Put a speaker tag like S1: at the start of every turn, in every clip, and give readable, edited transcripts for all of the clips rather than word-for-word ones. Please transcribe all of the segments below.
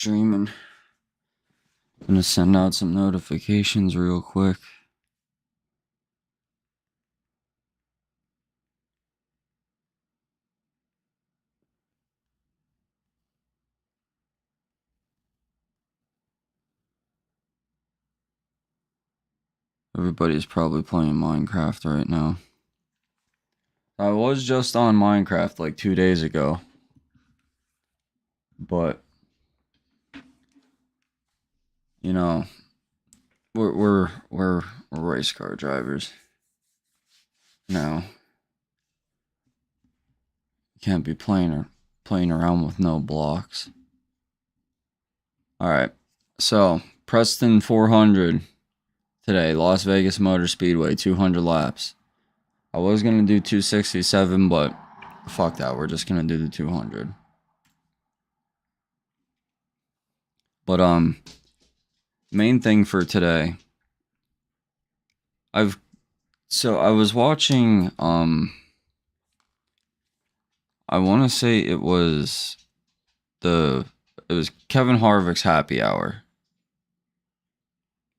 S1: Streaming. Gonna send out some notifications real quick. Everybody's probably playing Minecraft right now. I was just on Minecraft like 2 days ago. But you know, we're race car drivers. Now, you can't be playing around with no blocks. Alright. So, Preston 400 today, Las Vegas Motor Speedway, 200 laps. I was gonna do 267, but fuck that, we're just gonna do the 200. But main thing for today, I was watching I want to say it was Kevin Harvick's Happy Hour,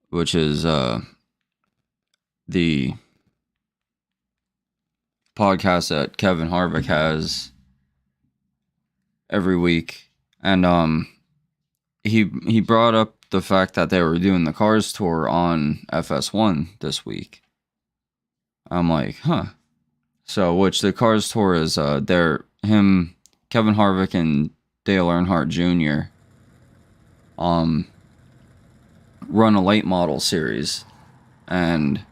S1: which is the podcast that Kevin Harvick has every week, and he brought up the fact that they were doing the Cars tour on FS1 this week. I'm like, huh. So, which the Cars tour is Kevin Harvick and Dale Earnhardt Jr. Run a late model series, and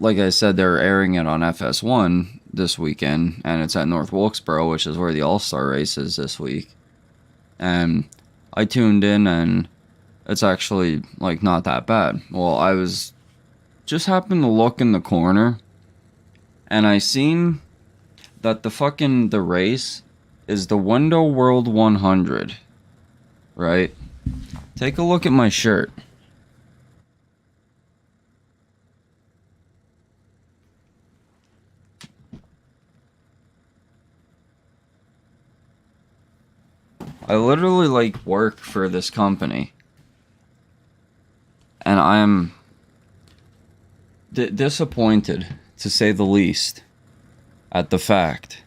S1: like I said, they're airing it on FS1 this weekend, and it's at North Wilkesboro, which is where the All-Star race is this week. And I tuned in, and it's actually like not that bad. Well, I was just happened to look in the corner, and I seen that the race is the Window World 100, right? Take a look at my shirt. I literally like work for this company, and I'm disappointed, to say the least, at the fact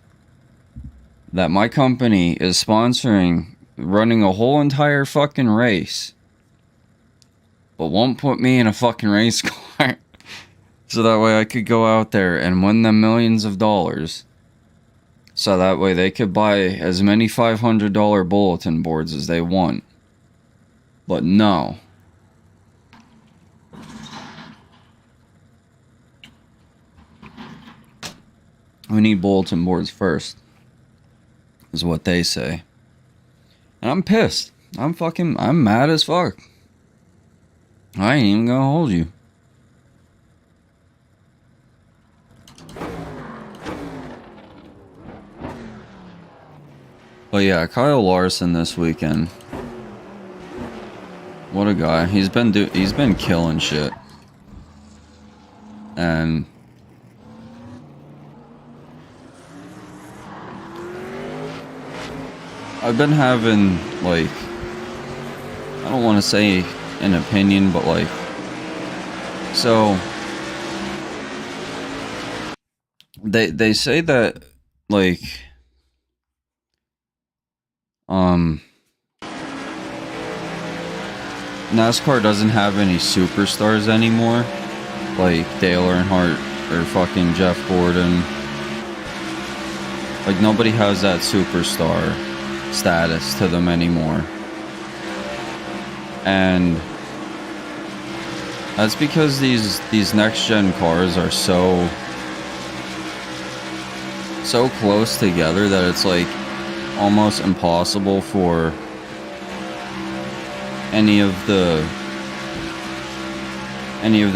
S1: that my company is running a whole entire fucking race, but won't put me in a fucking race car so that way I could go out there and win them millions of dollars, so that way they could buy as many $500 bulletin boards as they want. But no. We need bulletin boards first, is what they say. And I'm pissed. I'm mad as fuck. I ain't even gonna hold you. But yeah, Kyle Larson this weekend. What a guy. He's been killing shit. And I've been having, like, I don't want to say an opinion, but like, so they say that, like, NASCAR doesn't have any superstars anymore, like Dale Earnhardt or fucking Jeff Gordon. Like, nobody has that superstar status to them anymore. And that's because these next gen cars are so close together that it's like almost impossible for any of the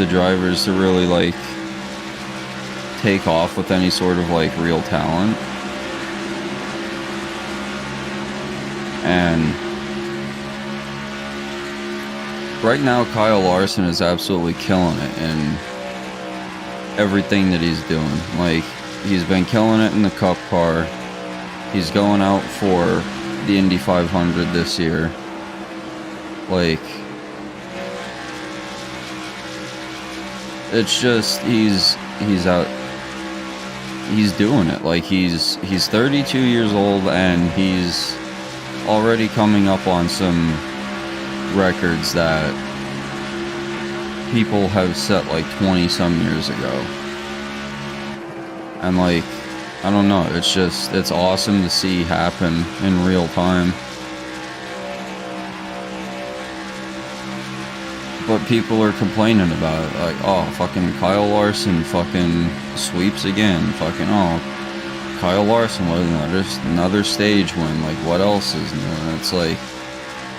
S1: drivers to really like take off with any sort of like real talent. And right now Kyle Larson is absolutely killing it in everything that he's doing. Like, he's been killing it in the Cup car. He's going out for the Indy 500 this year. Like, it's just he's out. He's doing it. Like, he's 32 years old and he's already coming up on some records that people have set like 20 some years ago. And like, I don't know, it's awesome to see happen in real time. But people are complaining about it, like, oh, fucking Kyle Larson fucking sweeps again, fucking, oh, Kyle Larson was another stage win, like, what else is new? And it's like,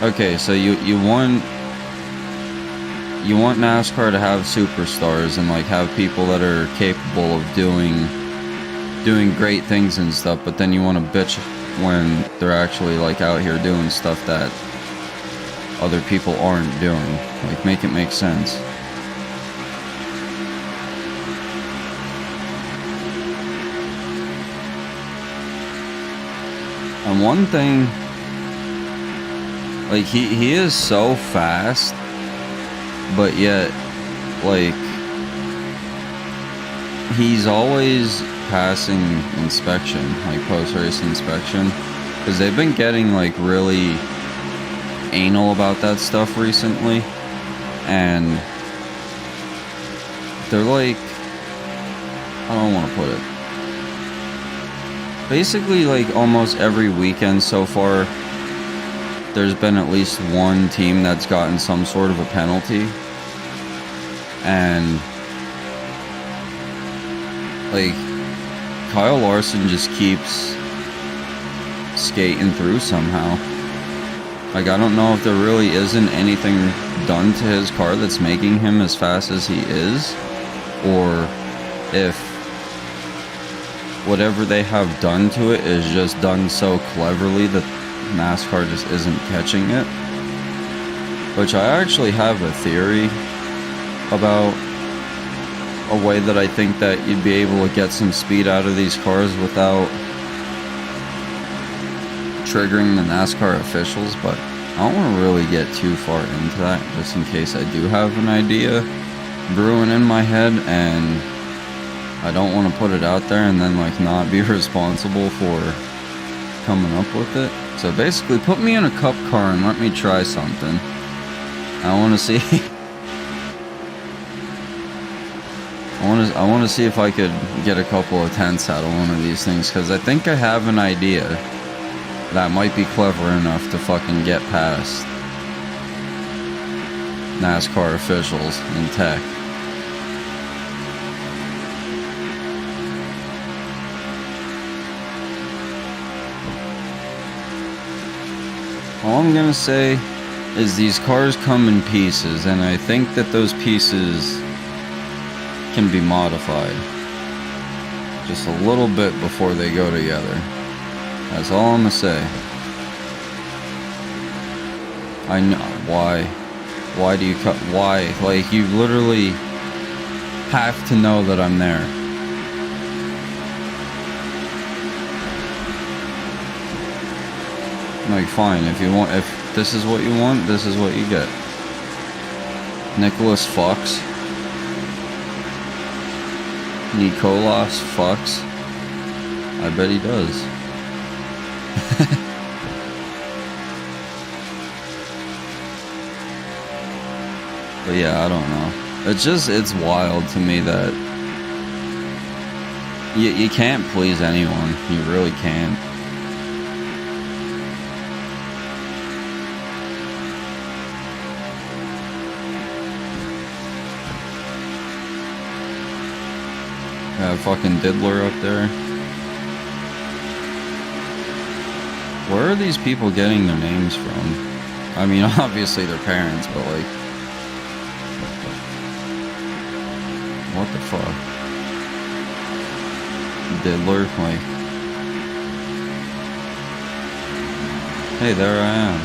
S1: okay, so you want NASCAR to have superstars and like have people that are capable of doing great things and stuff, but then you want to bitch when they're actually like out here doing stuff that other people aren't doing. Like, make it make sense. And one thing, like, he is so fast, but yet, like, he's always passing inspection, like post-race inspection, because they've been getting like really anal about that stuff recently, and they're like, I don't want to put it, basically like almost every weekend so far there's been at least one team that's gotten some sort of a penalty, and like Kyle Larson just keeps skating through somehow. Like, I don't know if there really isn't anything done to his car that's making him as fast as he is, or if whatever they have done to it is just done so cleverly that NASCAR just isn't catching it. Which I actually have a theory about a way that I think that you'd be able to get some speed out of these cars without triggering the NASCAR officials, but I don't want to really get too far into that, just in case I do have an idea brewing in my head and I don't want to put it out there and then like not be responsible for coming up with it. So basically, put me in a cup car and let me try something. I want to see I want to see if I could get a couple of tenths out of one of these things, because I think I have an idea that might be clever enough to fucking get past NASCAR officials and tech. All I'm gonna say is these cars come in pieces, and I think that those pieces can be modified just a little bit before they go together. That's all I'm gonna say. I know why do you cut? Why? Like, you literally have to know that I'm there. Like, fine, if this is what you want, this is what you get. Nicholas fucks. Nicolas fucks. I bet he does. But yeah, I don't know. It's wild to me that you can't please anyone. You really can't. Fucking Diddler up there. Where are these people getting their names from? I mean, obviously their parents, but like, what the fuck? Diddler, like, hey, there I am.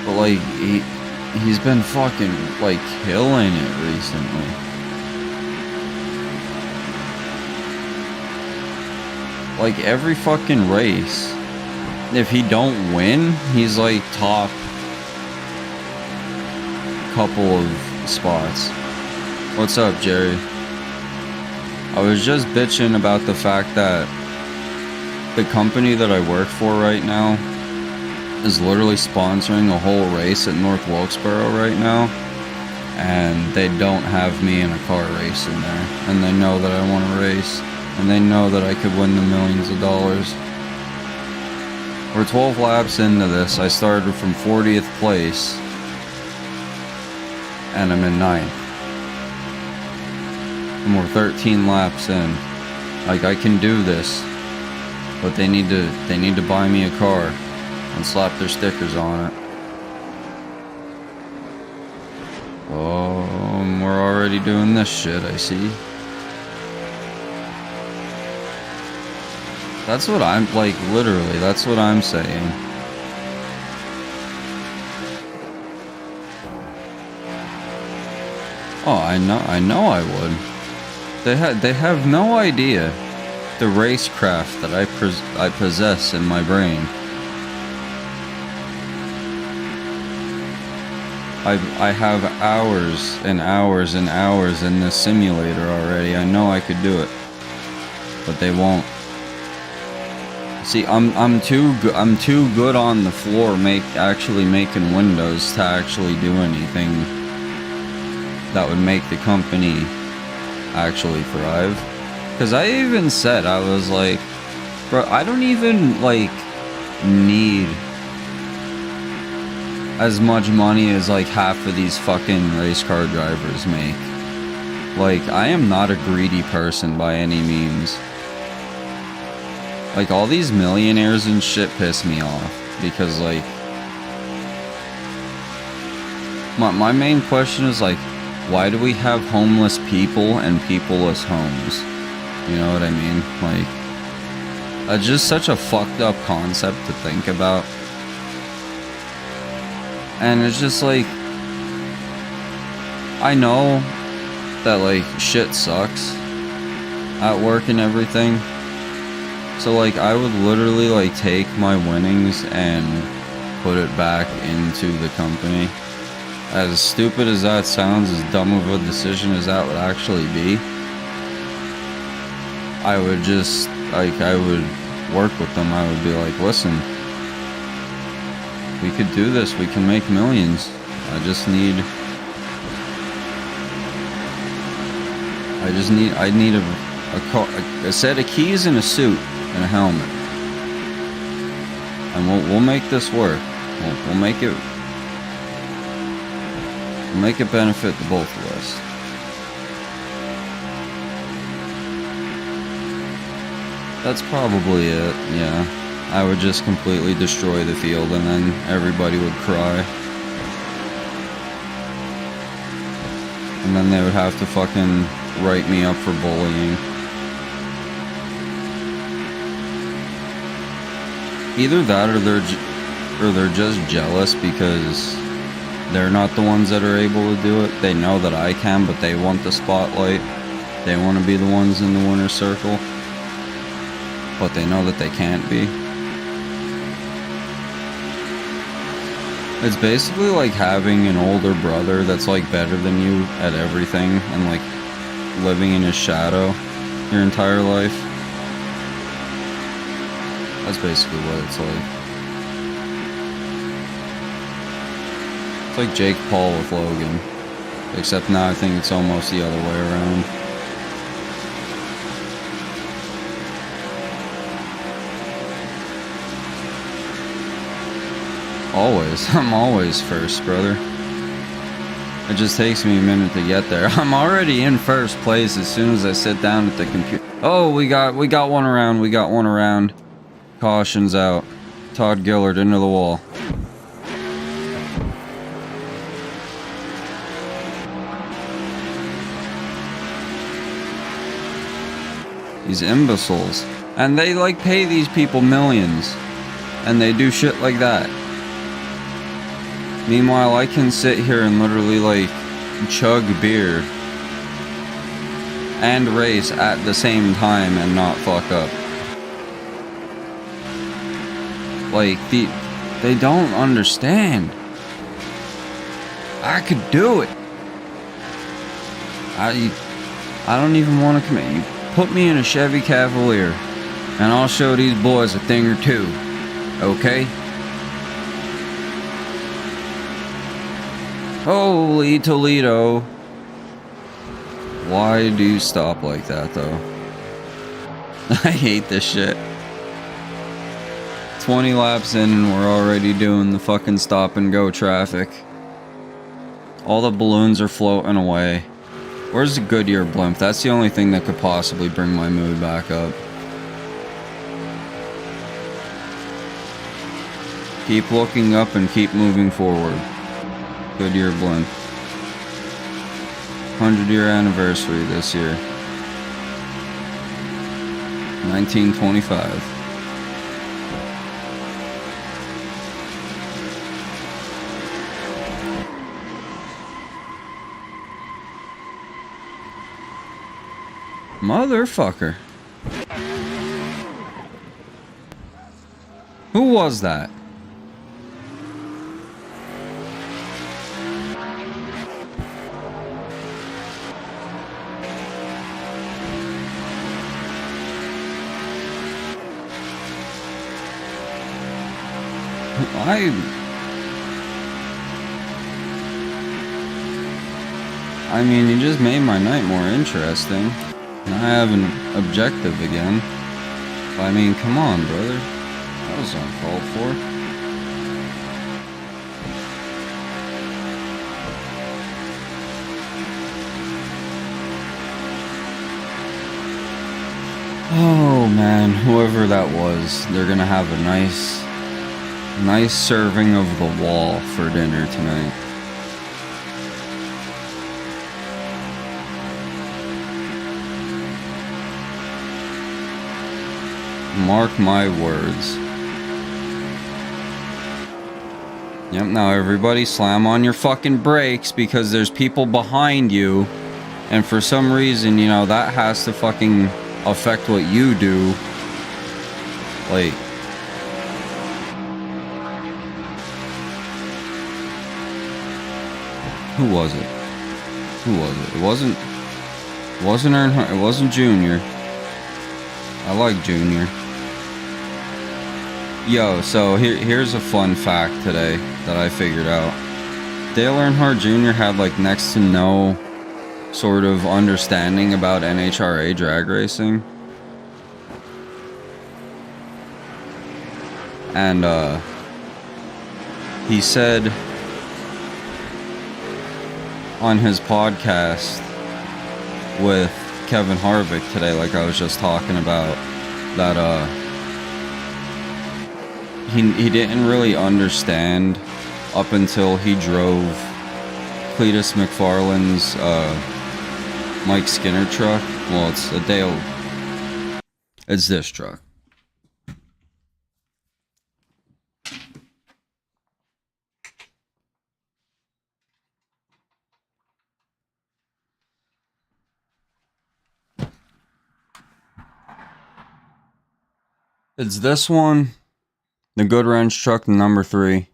S1: But like, he's been fucking like killing it recently. like every fucking race, if he don't win, he's like top couple of spots. What's up, Jerry? I was just bitching about the fact that the company that I work for right now is literally sponsoring a whole race at North Wilkesboro right now, and they don't have me in a car race in there, and they know that I want to race, and they know that I could win the millions of dollars. We're 12 laps into this. I started from 40th place, and I'm in 9th. And we're 13 laps in. Like, I can do this, but they need to buy me a car and slap their stickers on it. Oh, we're already doing this shit, I see. That's what I'm, like, literally, that's what I'm saying. Oh, I know I would. They have no idea the racecraft that I possess in my brain. I have hours and hours and hours in this simulator already. I know I could do it, but they won't. See, I'm too good on the floor, actually making windows to actually do anything that would make the company actually thrive. Because I even said, I was like, bro, I don't even like need as much money as like half of these fucking race car drivers make. Like, I am not a greedy person by any means. Like, all these millionaires and shit piss me off, because, like, my main question is, like, why do we have homeless people and peopleless homes? You know what I mean? Like, that's just such a fucked up concept to think about. And it's just, like, I know that, like, shit sucks at work and everything. So, like, I would literally, like, take my winnings and put it back into the company. As stupid as that sounds, as dumb of a decision as that would actually be, I would just, like, I would work with them. I would be like, listen, we could do this. We can make millions. I need a set of keys and a suit and a helmet, and we'll make this work. We'll make it benefit the both of us. That's probably it. Yeah, I would just completely destroy the field, and then everybody would cry, and then they would have to fucking write me up for bullying. Either that, or they're just jealous because they're not the ones that are able to do it. They know that I can, but they want the spotlight. They want to be the ones in the winner's circle, but they know that they can't be. It's basically like having an older brother that's like better than you at everything, and like living in his shadow your entire life. That's basically what it's like. It's like Jake Paul with Logan, except now I think it's almost the other way around. Always. I'm always first, brother. It just takes me a minute to get there. I'm already in first place as soon as I sit down at the computer. Oh, we got one around. We got one around. Caution's out. Todd Gillard into the wall. These imbeciles. And they like pay these people millions. And they do shit like that. Meanwhile, I can sit here and literally like chug beer and race at the same time and not fuck up. Like, they don't understand. I could do it. I don't even want to commit. You put me in a Chevy Cavalier, and I'll show these boys a thing or two. Okay? Holy Toledo. Why do you stop like that, though? I hate this shit. 20 laps in and we're already doing the fucking stop and go traffic. All the balloons are floating away. Where's the Goodyear blimp? That's the only thing that could possibly bring my mood back up. Keep looking up and keep moving forward. Goodyear blimp. 100-year anniversary this year. 1925. Motherfucker. Who was that? I mean, you just made my night more interesting. And I have an objective again. I mean, come on, brother. That was uncalled for. Oh man, whoever that was, they're gonna have a nice serving of the wall for dinner tonight. Mark my words. Yep, now everybody slam on your fucking brakes because there's people behind you. And for some reason, you know, that has to fucking affect what you do. Like, who was it? Who was it? It wasn't Earnhardt. It wasn't Junior. I like Junior. Yo, so here's a fun fact today that I figured out. Dale Earnhardt Jr. had like next to no sort of understanding about NHRA drag racing. And he said on his podcast with Kevin Harvick today, like I was just talking about, that he didn't really understand up until he drove Cletus McFarlane's Mike Skinner truck. Well, it's this truck. It's this one, the Good Wrench truck, the number 3,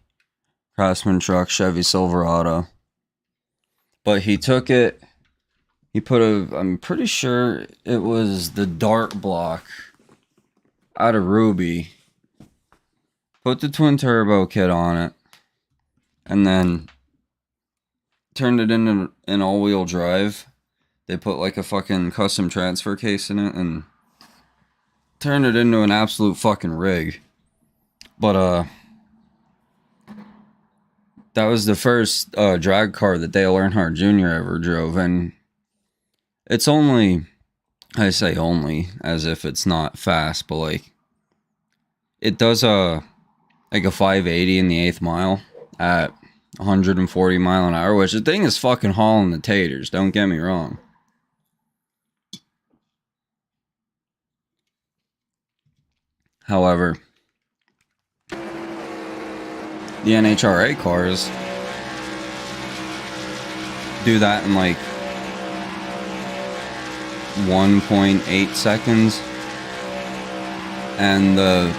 S1: Craftsman truck, Chevy Silverado. But he took it, I'm pretty sure it was the Dart block out of Ruby. Put the twin turbo kit on it, and then turned it into an all-wheel drive. They put like a fucking custom transfer case in it, and turned it into an absolute fucking rig. But that was the first drag car that Dale Earnhardt Jr. ever drove, and it's only, I say only as if it's not fast, but like it does like a 580 in the 8th mile at 140 mile an hour, which the thing is fucking hauling the taters, don't get me wrong. However, the NHRA cars do that in like 1.8 seconds, and the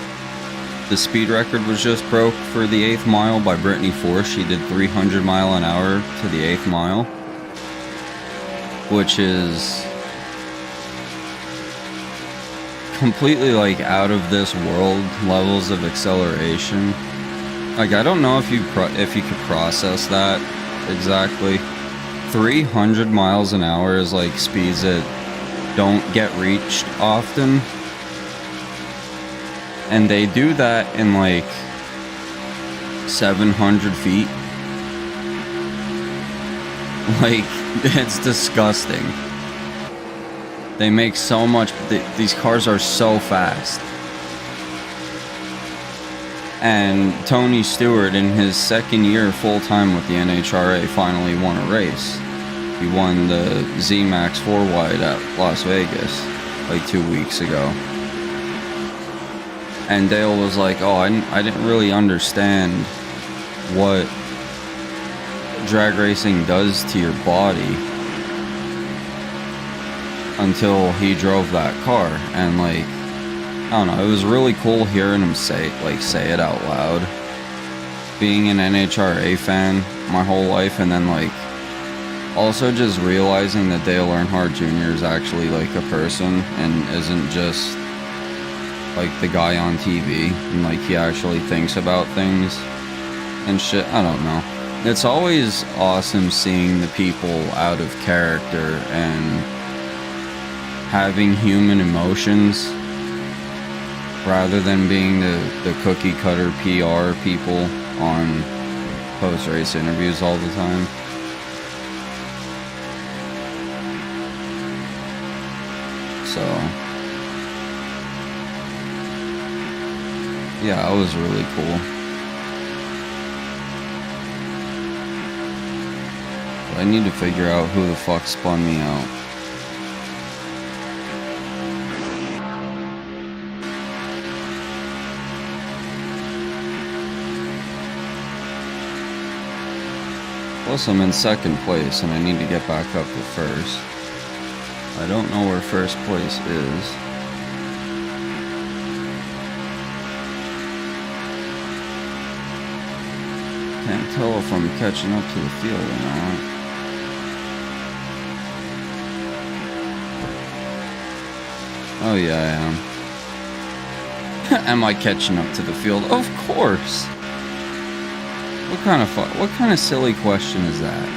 S1: the speed record was just broke for the 8th mile by Brittany Force. She did 300 mile an hour to the 8th mile, which is completely like out of this world levels of acceleration. Like, I don't know if you could process that exactly. 300 miles an hour is like speeds that don't get reached often, and they do that in like 700 feet. Like, it's disgusting. They make so much. These cars are so fast. And Tony Stewart, in his second year full-time with the NHRA, finally won a race. He won the Z-Max 4-wide at Las Vegas like 2 weeks ago. And Dale was like, oh, I didn't really understand what drag racing does to your body until he drove that car. And like, I don't know, it was really cool hearing him say it out loud. Being an NHRA fan my whole life, and then like also just realizing that Dale Earnhardt Jr. is actually like a person and isn't just like the guy on TV, and like he actually thinks about things and shit. I don't know. It's always awesome seeing the people out of character and having human emotions rather than being the cookie cutter PR people on post-race interviews all the time. So yeah, it was really cool. But I need to figure out who the fuck spun me out. Plus, I'm in second place, and I need to get back up to first. I don't know where first place is. Can't tell if I'm catching up to the field or not. Oh yeah, I am. Am I catching up to the field? Of course! What kind of silly question is that?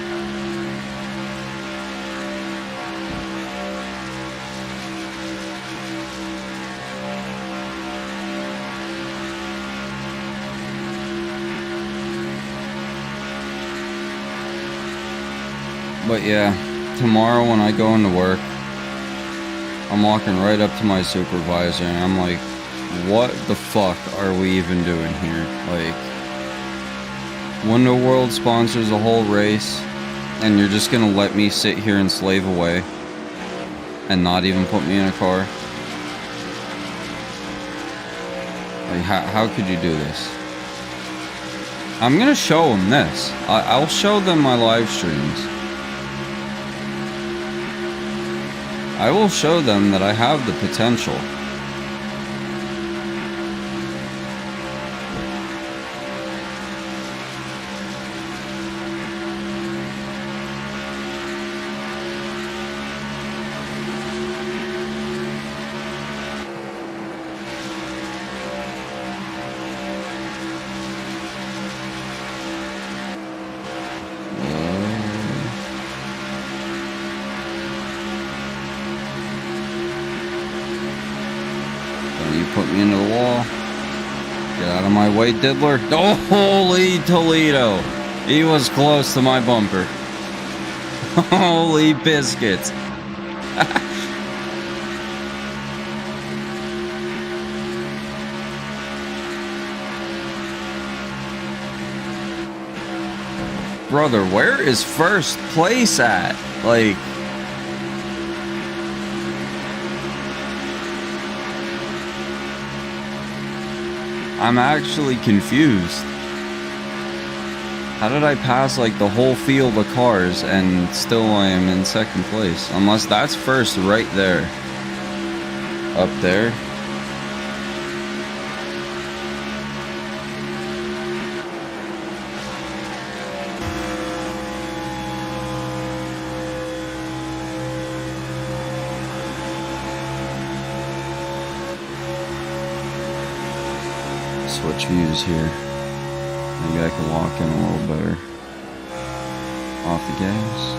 S1: But yeah, tomorrow when I go into work, I'm walking right up to my supervisor and I'm like, what the fuck are we even doing here? Like, Wonder World sponsors a whole race, and you're just gonna let me sit here and slave away and not even put me in a car? Like, how could you do this? I'm gonna show them this. I'll show them my live streams. I will show them that I have the potential. Put me into the wall. Get out of my way, Diddler. Oh, holy Toledo. He was close to my bumper. Holy biscuits. Brother, where is first place at? Like, I'm actually confused. How did I pass like the whole field of cars and still I am in second place? Unless that's first right there. Up there. switch views here. Maybe I can walk in a little better. Off the gas.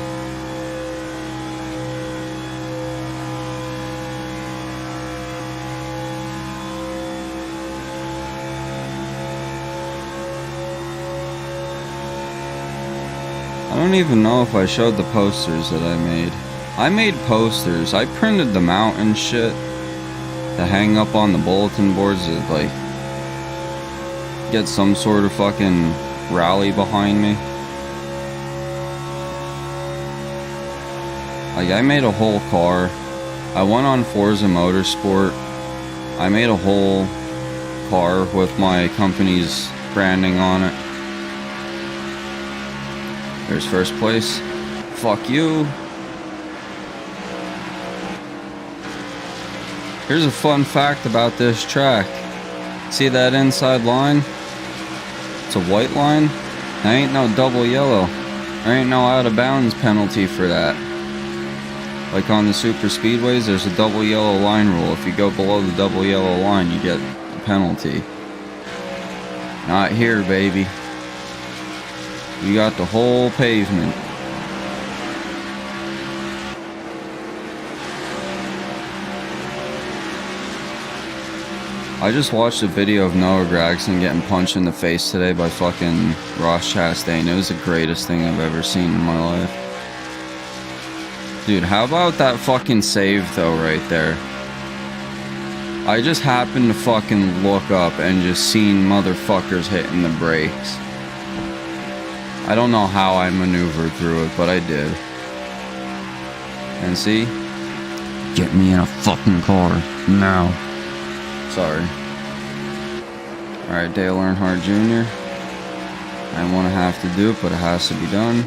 S1: I don't even know if I showed the posters that I made. I made posters. I printed them out and shit to hang up on the bulletin boards to, like, get some sort of fucking rally behind me. Like, I made a whole car. I went on Forza Motorsport. I made a whole car with my company's branding on it. There's first place. Fuck you. Here's a fun fact about this track. See that inside line? It's a white line. There ain't no double yellow. There ain't no out of bounds penalty for that. Like on the super speedways, there's a double yellow line rule. If you go below the double yellow line, you get a penalty. Not here, baby. You got the whole pavement. I just watched a video of Noah Gragson getting punched in the face today by fucking Ross Chastain. It was the greatest thing I've ever seen in my life. Dude, how about that fucking save though right there? I just happened to fucking look up and just seen motherfuckers hitting the brakes. I don't know how I maneuvered through it, but I did. And see? Get me in a fucking car. Now. Sorry. Alright, Dale Earnhardt Jr. I don't want to have to do it, but it has to be done.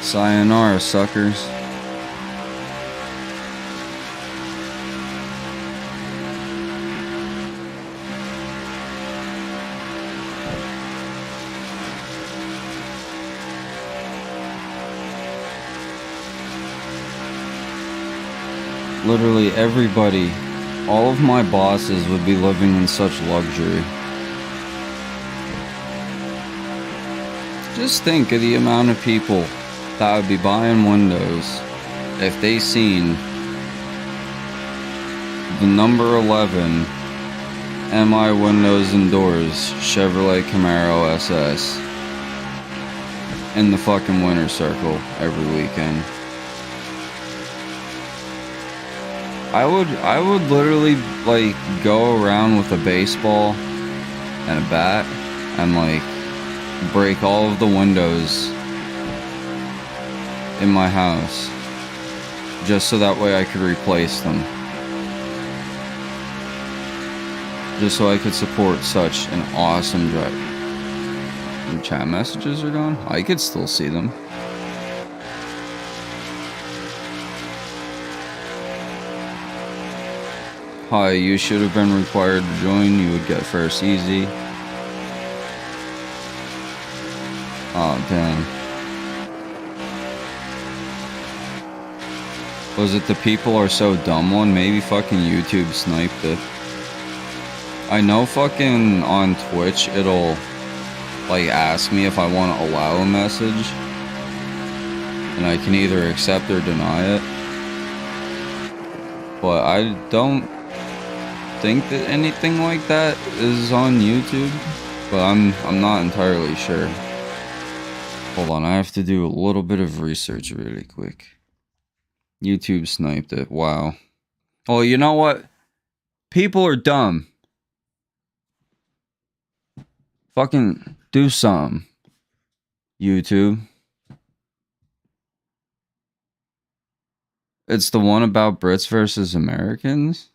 S1: Sayonara, suckers. Literally everybody, all of my bosses would be living in such luxury. Just think of the amount of people that would be buying windows if they seen the number 11 MI windows and doors Chevrolet Camaro SS in the fucking winter circle every weekend. I would literally like go around with a baseball and a bat and like break all of the windows in my house just so that way I could replace them. Just so I could support such an awesome drive. Your chat messages are gone? I could still see them. Hi, you should have been required to join. You would get first easy. Oh, damn. Was it the people are so dumb one? Maybe fucking YouTube sniped it. I know fucking on Twitch it'll like ask me if I want to allow a message. And I can either accept or deny it. But I don't think that anything like that is on YouTube, but I'm not entirely sure. Hold on, I have to do a little bit of research really quick. YouTube sniped it. Wow. Oh, you know what? People are dumb. Fucking do something. YouTube. It's the one about Brits versus Americans?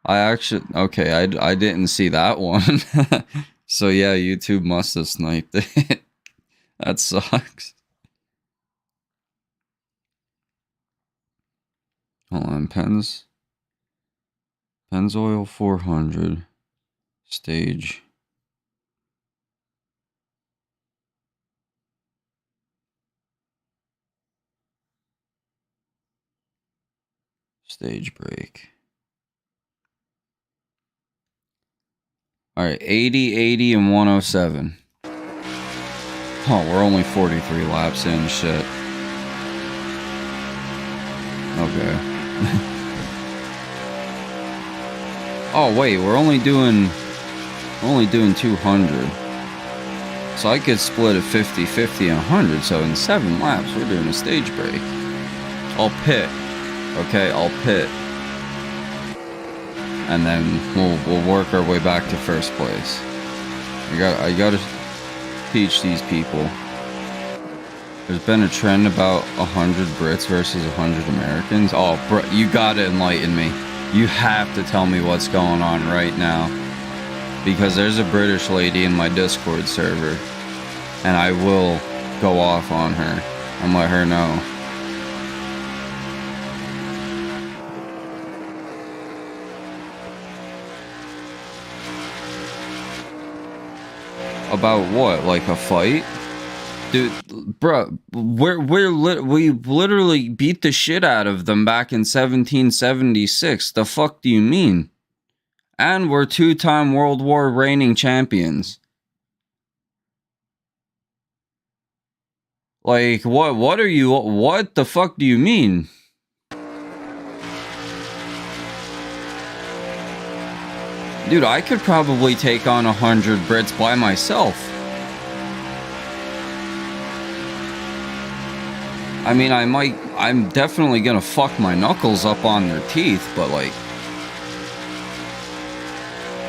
S1: I actually, okay, I didn't see that one. So yeah, YouTube must have sniped it. That sucks. Hold on, pennzoil 400 stage. Stage break. Alright, 80, 80, and 107. Oh, we're only 43 laps in, shit. Okay. Oh, wait, we're only doing 200. So I could split a 50, 50, and 100, so in 7 laps, we're doing a stage break. I'll pit. Okay, I'll pit. And then we'll work our way back to first place. I gotta teach these people. There's been a trend about 100 Brits versus 100 Americans. Oh, bro, you gotta enlighten me. You have to tell me what's going on right now. Because there's a British lady in my Discord server. And I will go off on her and let her know. About what? Like a fight? Dude, bro, we literally beat the shit out of them back in 1776. The fuck do you mean? And we're 2-time World War reigning champions. Like, what the fuck do you mean? Dude, I could probably take on 100 Brits by myself. I mean, I'm definitely gonna fuck my knuckles up on their teeth, but like,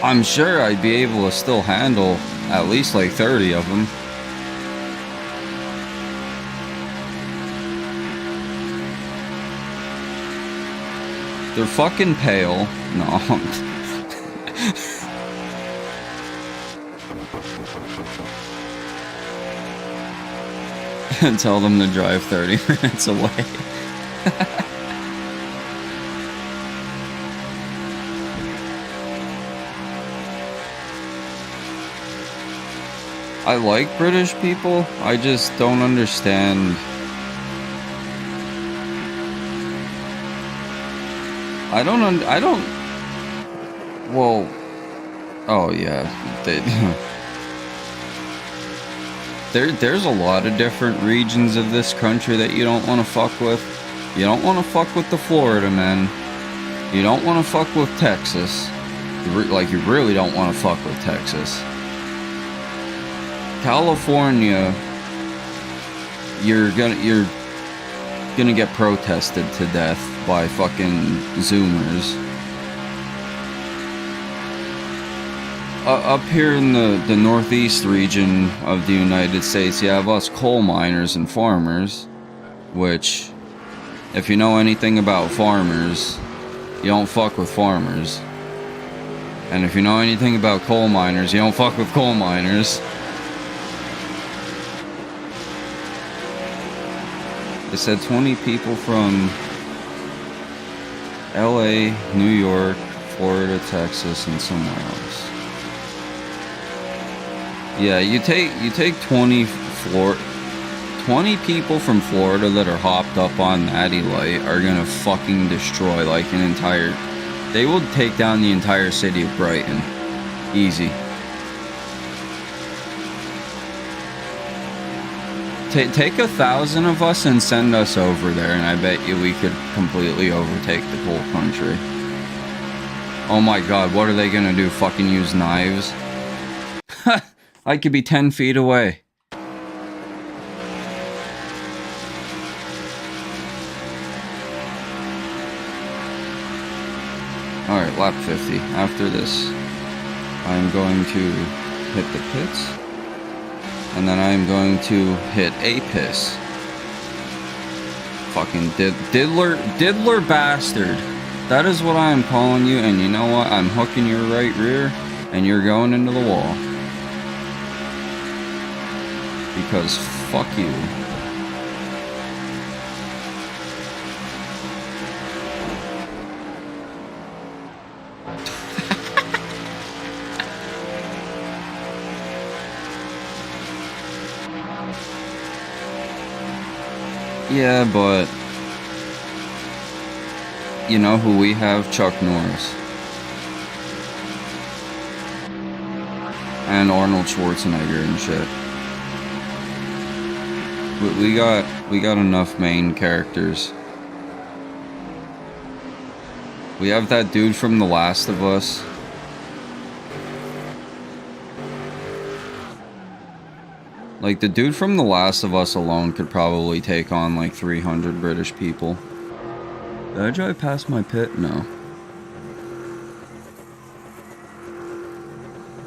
S1: I'm sure I'd be able to still handle at least like 30 of them. They're fucking pale. No. And tell them to drive 30 minutes away. I like British people. I just don't understand. I don't. Well. Oh yeah. There's a lot of different regions of this country that you don't want to fuck with. You don't want to fuck with the Florida men. You don't want to fuck with Texas. You really don't want to fuck with Texas. California, you're gonna get protested to death by fucking Zoomers. Up here in the northeast region of the United States, you have us coal miners and farmers, which, if you know anything about farmers, you don't fuck with farmers. And if you know anything about coal miners, you don't fuck with coal miners. They said 20 people from LA, New York, Florida, Texas, and somewhere else. Yeah, you take 20 people from Florida that are hopped up on Natty Light are gonna fucking destroy like an entire. They will take down the entire city of Brighton, easy. Take 1,000 of us and send us over there, and I bet you we could completely overtake the whole country. Oh my god, what are they gonna do? Fucking use knives? I could be 10 feet away. Alright, lap 50. After this, I'm going to hit the pits. And then I'm going to hit a piss. Fucking diddler bastard. That is what I am calling you, and you know what? I'm hooking your right rear, and you're going into the wall. Because fuck you. Yeah, but You know who we have? Chuck Norris. And Arnold Schwarzenegger and shit. We got enough main characters. We have that dude from The Last of Us. Like, the dude from The Last of Us alone could probably take on, like, 300 British people. Did I drive past my pit? No.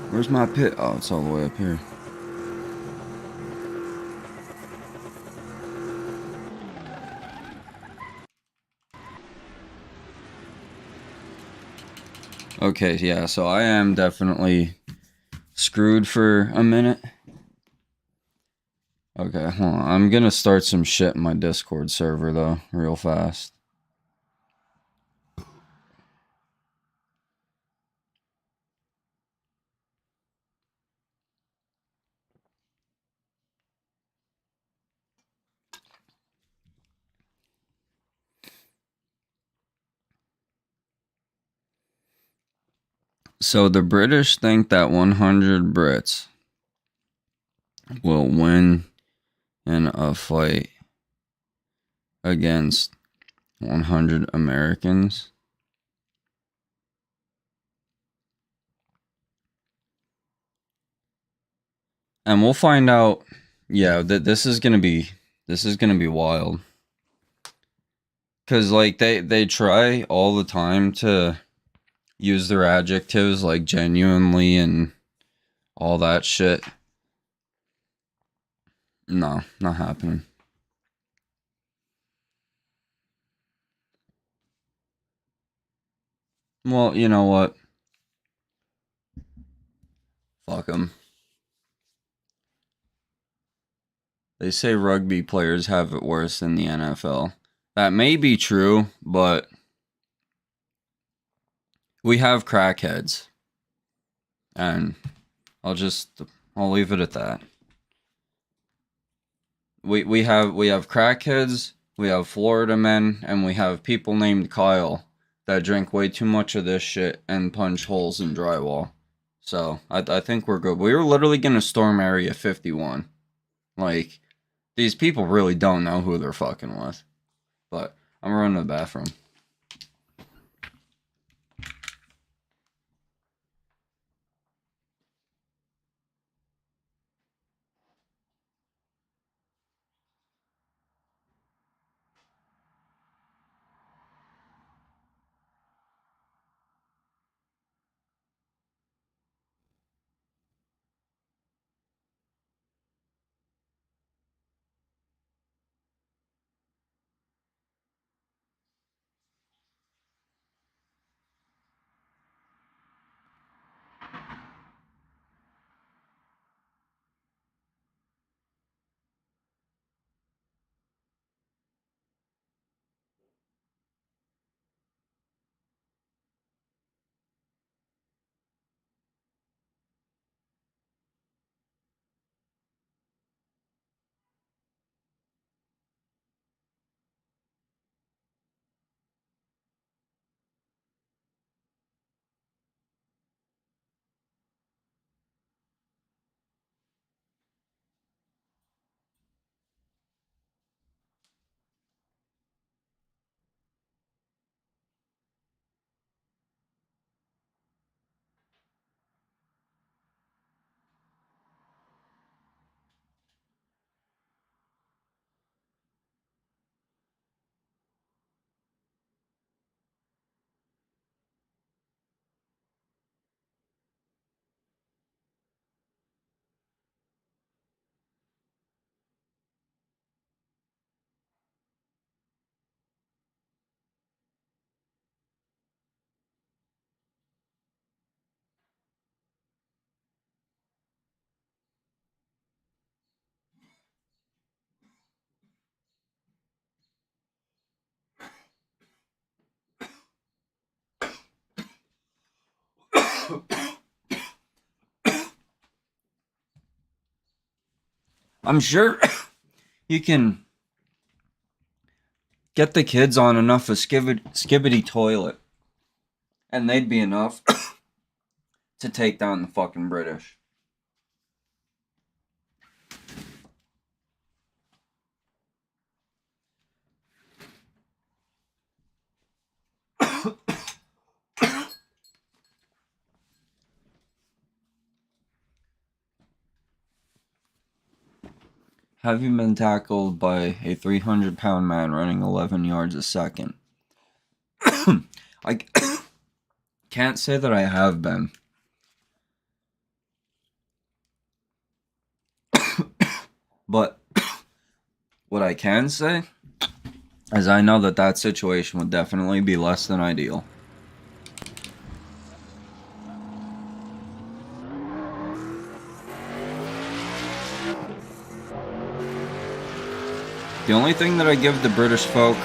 S1: Where's my pit? Oh, it's all the way up here. Okay, yeah, so I am definitely screwed for a minute. Okay, hold on. I'm gonna start some shit in my Discord server, though, real fast. So the British think that 100 Brits will win in a fight against 100 Americans. And we'll find out. Yeah, this is gonna be wild. Cause like they try all the time to use their adjectives like genuinely and all that shit. No, not happening. Well, you know what? Fuck them. They say rugby players have it worse than the NFL. That may be true, but we have crackheads. And I'll leave it at that. We have crackheads, we have Florida men, and we have people named Kyle that drink way too much of this shit and punch holes in drywall. So I think we're good. We were literally gonna storm Area 51. Like, these people really don't know who they're fucking with. But I'm running to the bathroom. I'm sure you can Get the kids on enough of skibbity toilet, and they'd be enough to take down the fucking British. Have you been tackled by a 300-pound man running 11 yards a second? I can't say that I have been. But what I can say is I know that that situation would definitely be less than ideal. The only thing that I give the British folk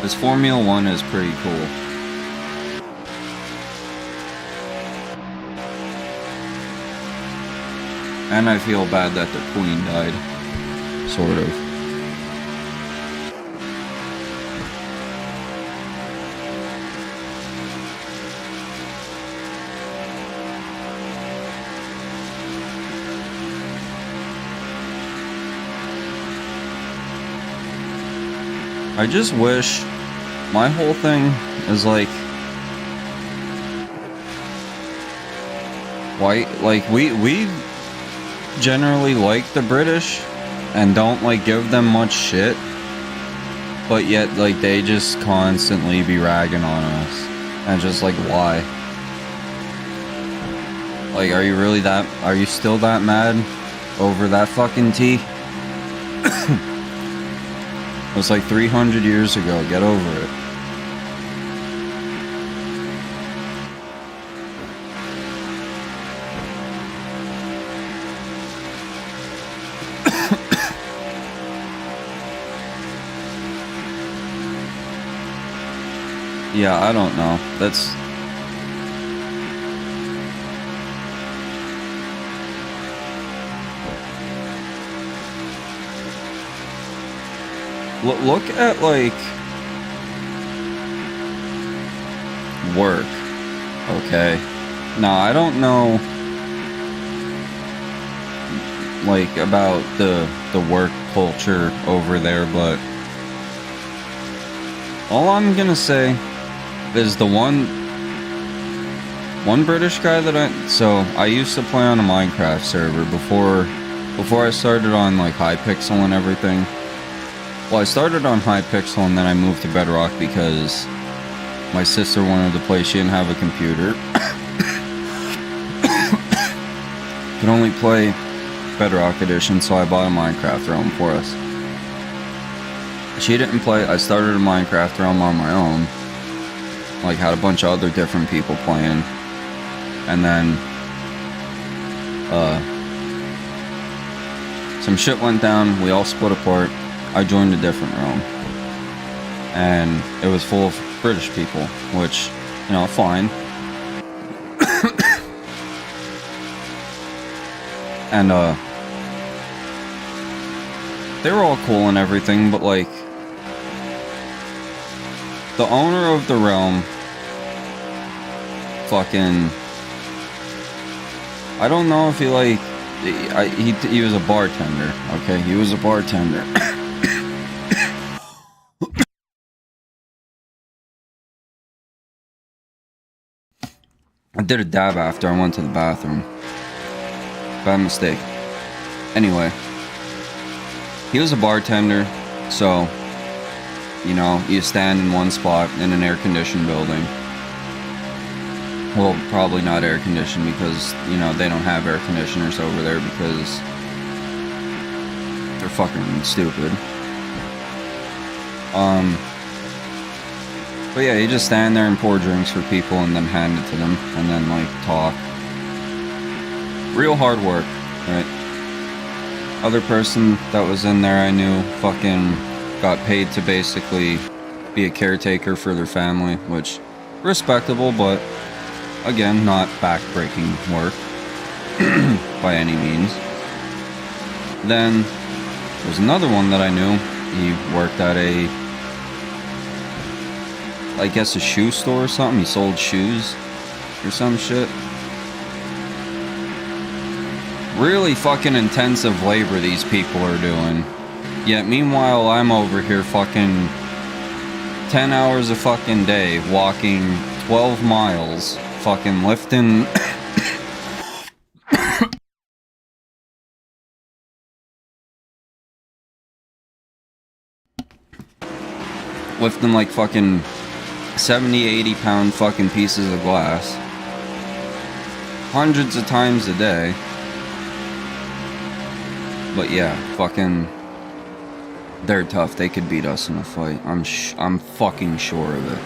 S1: is Formula 1 is pretty cool. And I feel bad that the Queen died. Sort of. I just wish my whole thing is like white, like we generally like the British and don't like give them much shit, but yet like they just constantly be ragging on us, and just like why? Like, are you still that mad over that fucking tea? It was like 300 years ago. Get over it. Yeah, I don't know. That's... Look at, like, work, okay? Now, I don't know, like, about the work culture over there, but all I'm gonna say is the one British guy that so I used to play on a Minecraft server before I started on, like, Hypixel and everything. Well, I started on Hypixel and then I moved to Bedrock because my sister wanted to play. She didn't have a computer. Could only play Bedrock Edition, so I bought a Minecraft realm for us. She didn't play. I started a Minecraft realm on my own. Like, had a bunch of other different people playing. And then, some shit went down. We all split apart. I joined a different realm, and it was full of British people, which, you know, fine. And, they were all cool and everything, but, like, the owner of the realm fucking... I don't know if he, like... He was a bartender, okay? He was a bartender. I did a dab after I went to the bathroom. Bad mistake. Anyway. He was a bartender, so, you know, you stand in one spot in an air-conditioned building. Well, probably not air-conditioned because, you know, they don't have air conditioners over there because they're fucking stupid. But yeah, you just stand there and pour drinks for people and then hand it to them and then, like, talk. Real hard work, right? Other person that was in there I knew fucking got paid to basically be a caretaker for their family, which, respectable, but again, not back-breaking work by any means. Then there's another one that I knew. He worked at a I guess a shoe store or something. He sold shoes or some shit. Really fucking intensive labor these people are doing. Yet meanwhile, I'm over here fucking 10 hours a fucking day, walking 12 miles, fucking lifting... lifting like fucking 70, 80 pound fucking pieces of glass. Hundreds of times a day. But yeah, fucking... they're tough. They could beat us in a fight. I'm fucking sure of it.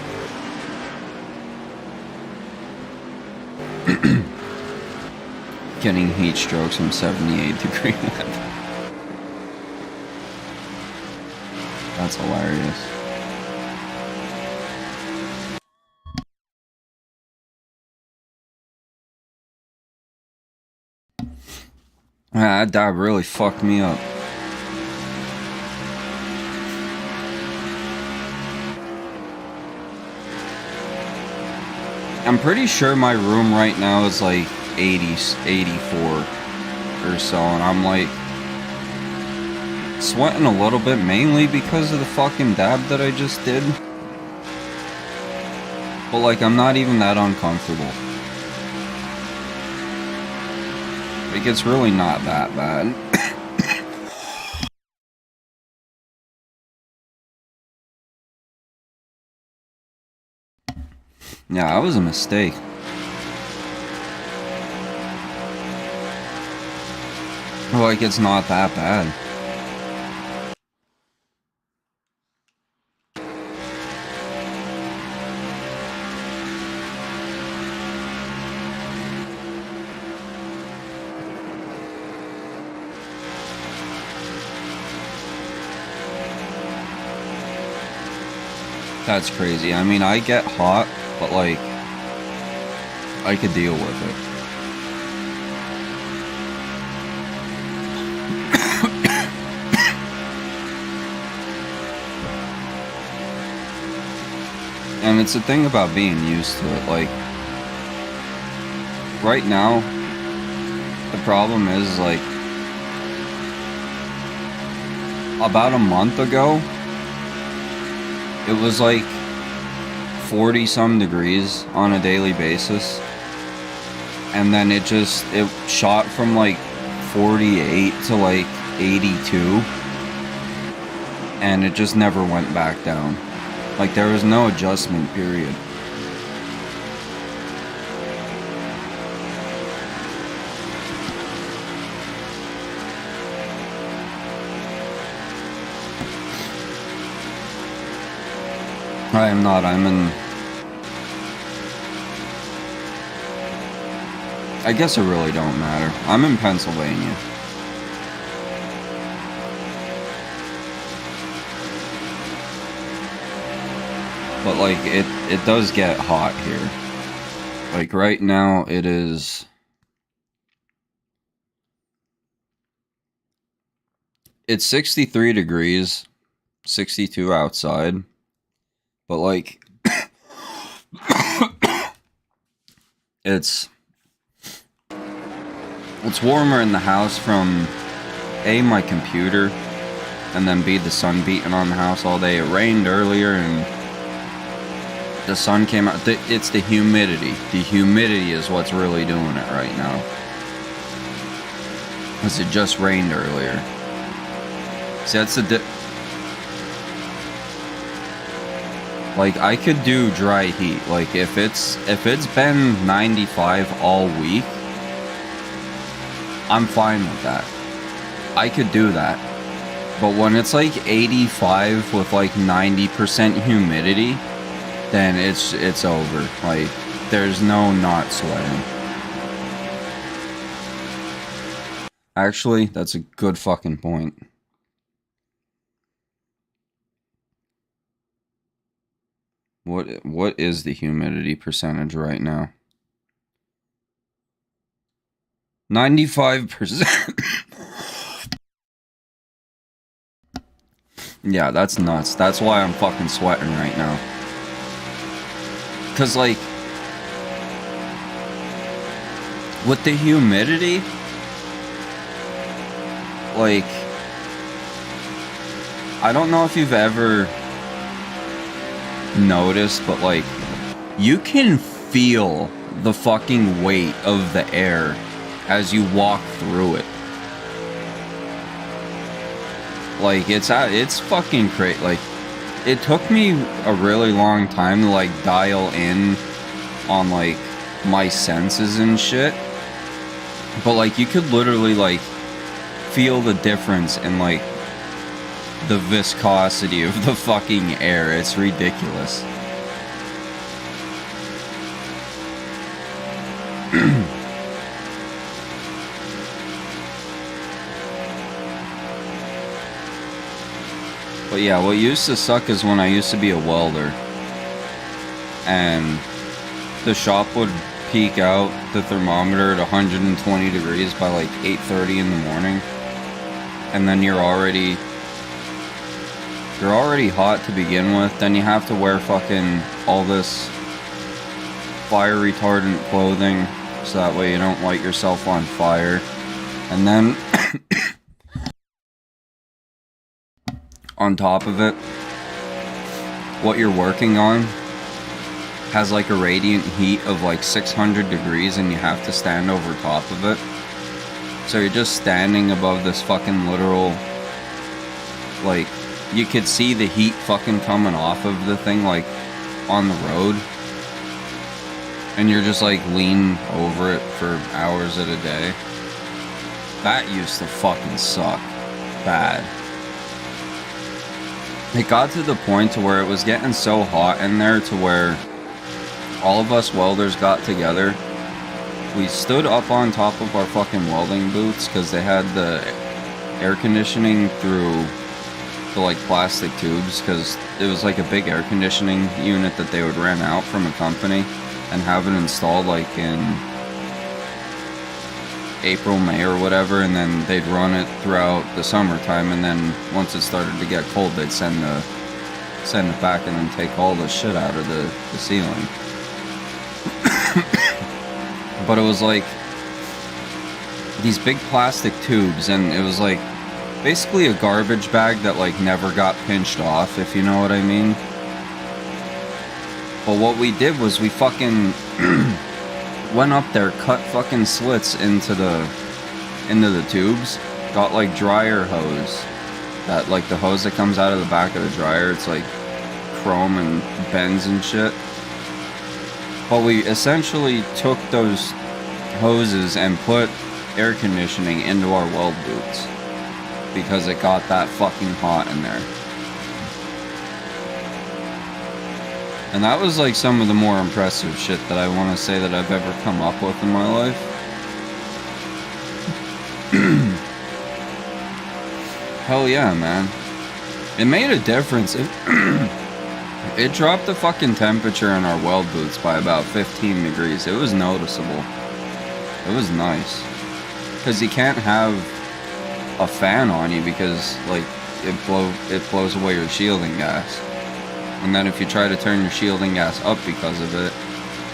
S1: Getting heat strokes from 78 degree weather. That's hilarious. That dab really fucked me up. I'm pretty sure my room right now is like 80, 84 or so, and I'm like sweating a little bit, mainly because of the fucking dab that I just did. But like, I'm not even that uncomfortable. Like, it's really not that bad. Yeah, that was a mistake. Like, it's not that bad. That's crazy. I mean, I get hot, but like, I could deal with it. And it's a thing about being used to it. Like, right now, the problem is, like, about a month ago, it was like 40 some degrees on a daily basis. And then it shot from like 48 to like 82. And it just never went back down. Like, there was no adjustment period. I am not. I'm in... I guess it really don't matter. I'm in Pennsylvania. But like, it does get hot here. Like, right now it is... It's 63 degrees, 62 outside. But like, it's warmer in the house from A, my computer, and then B, the sun beating on the house all day. It rained earlier and the sun came out. It's the humidity. The humidity is what's really doing it right now. Because it just rained earlier. See, that's the like, I could do dry heat. Like, if it's been 95 all week, I'm fine with that. I could do that. But when it's like 85 with like 90% humidity, then it's over. Like, there's no not sweating. Actually, that's a good fucking point. What is the humidity percentage right now? 95%. Yeah, that's nuts. That's why I'm fucking sweating right now. Cause like, with the humidity, like, I don't know if you've ever noticed, but like, you can feel the fucking weight of the air as you walk through it. Like, it's fucking crazy. Like, it took me a really long time to like dial in on like my senses and shit. But like, you could literally like feel the difference in like the viscosity of the fucking air. It's ridiculous. But yeah, what used to suck is when I used to be a welder and the shop would peak out the thermometer at 120 degrees by like 8:30 in the morning, and then you're already hot to begin with. Then you have to wear fucking all this fire retardant clothing so that way you don't light yourself on fire. And then on top of it, what you're working on has like a radiant heat of like 600 degrees and you have to stand over top of it. So you're just standing above this fucking literal, like, you could see the heat fucking coming off of the thing, like, on the road. And you're just like leaning over it for hours at a day. That used to fucking suck bad. It got to the point to where it was getting so hot in there to where all of us welders got together. We stood up on top of our fucking welding boots because they had the air conditioning through the like plastic tubes, because it was like a big air conditioning unit that they would rent out from a company and have it installed like in April, May or whatever, and then they'd run it throughout the summertime, and then once it started to get cold they'd send it back and then take all the shit out of the ceiling. But it was like these big plastic tubes, and it was like basically a garbage bag that like never got pinched off, if you know what I mean. But what we did was we fucking went up there, cut fucking slits into the tubes, got like dryer hose, that like the hose that comes out of the back of the dryer, it's like chrome and bends and shit. But we essentially took those hoses and put air conditioning into our weld boots because it got that fucking hot in there. And that was like some of the more impressive shit that I want to say that I've ever come up with in my life. Hell yeah, man. It made a difference. It dropped the fucking temperature in our weld boots by about 15 degrees. It was noticeable. It was nice. Because you can't have a fan on you because, like, it blows away your shielding gas. And then if you try to turn your shielding gas up because of it,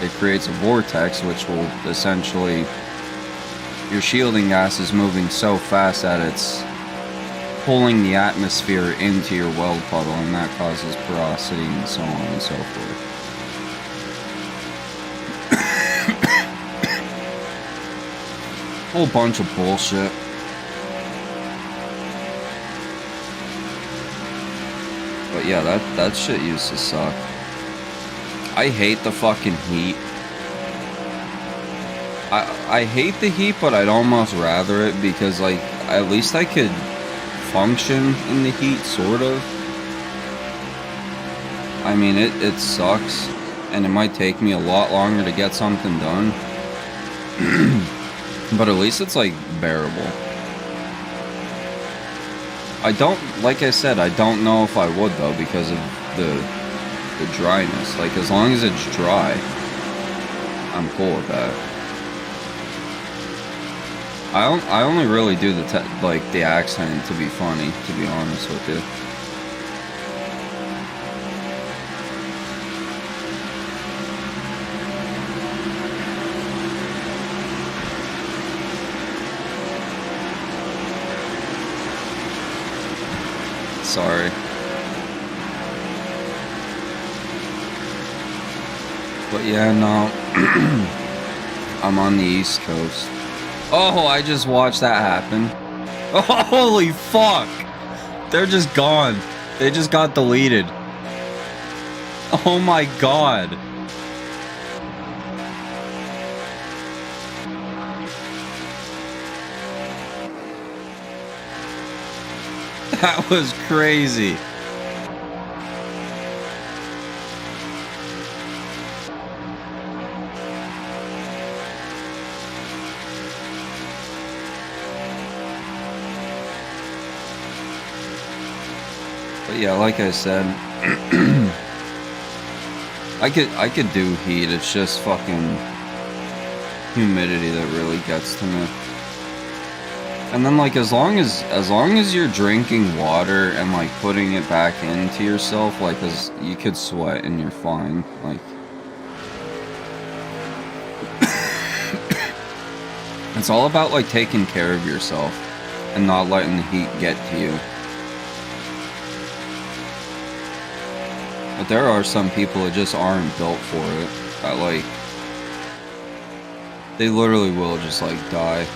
S1: it creates a vortex, which will essentially... Your shielding gas is moving so fast that it's pulling the atmosphere into your weld puddle, and that causes porosity and so on and so forth. Whole bunch of bullshit. But yeah, that shit used to suck. I hate the fucking heat. I hate the heat, but I'd almost rather it because, like, at least I could function in the heat, sort of. I mean, it sucks, and it might take me a lot longer to get something done. But at least it's, like, bearable. I don't, like I said, I don't know if I would, though, because of the dryness. Like, as long as it's dry, I'm cool with that. I only really do the accent to be funny, to be honest with you. sorry. But yeah, no. I'm on the East Coast. Oh, I just watched that happen. Oh, holy fuck! They're just gone. They just got deleted. Oh my god. That was crazy. But yeah, like I said, I could do heat. It's just fucking humidity that really gets to me. And then like as long as you're drinking water and like putting it back into yourself, like, 'cause you could sweat and you're fine. Like it's all about like taking care of yourself and not letting the heat get to you. But there are some people that just aren't built for it. That like they literally will just like die.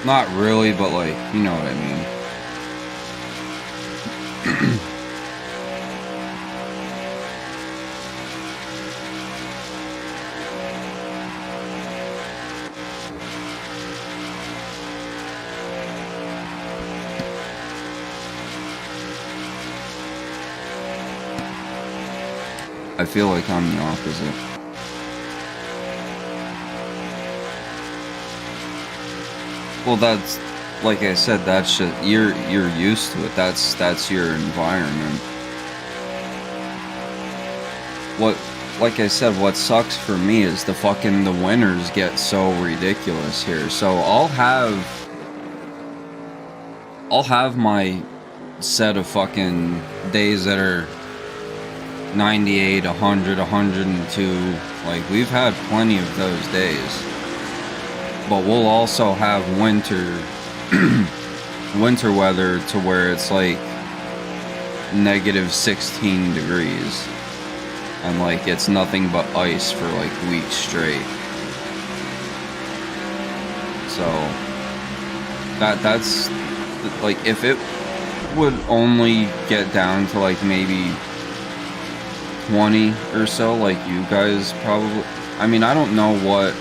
S1: Not really, but like, you know what I mean. I feel like I'm the opposite. Well, that's, like I said, that's just, you're used to it. That's your environment. Like I said, what sucks for me is the winters get so ridiculous here. So I'll have my set of fucking days that are 98, 100, 102. Like, we've had plenty of those days. But we'll also have winter weather to where it's like -16 degrees. And like it's nothing but ice for like weeks straight. So that's like, if it would only get down to like maybe 20 or so, like you guys probably, I mean, I don't know what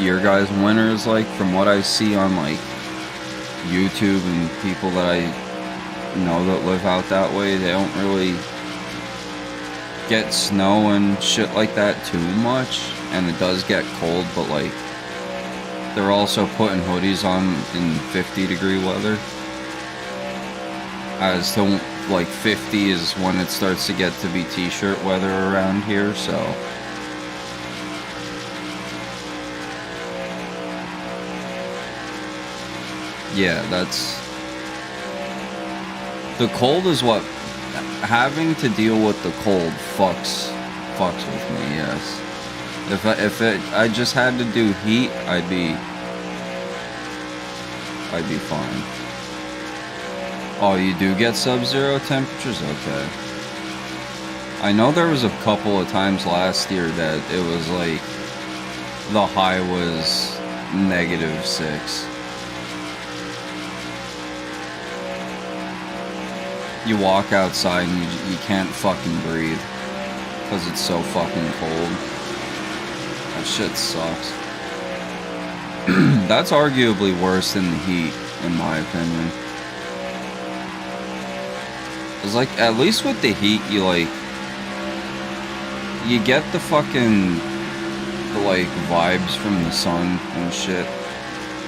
S1: your guys' winter is like. From what I see on like YouTube and people that I know that live out that way, they don't really get snow and shit like that too much, and it does get cold, but like they're also putting hoodies on in 50-degree weather, as to like 50 is when it starts to get to be t-shirt weather around here. So yeah, that's, the cold is what, having to deal with the cold fucks with me. Yes, if I just had to do heat, I'd be fine. Oh, you do get sub-zero temperatures? Okay. I know there was a couple of times last year that it was like the high was -6. You walk outside and you can't fucking breathe because it's so fucking cold. That shit sucks. That's arguably worse than the heat, in my opinion. It's like, at least with the heat, you get the like vibes from the sun and shit.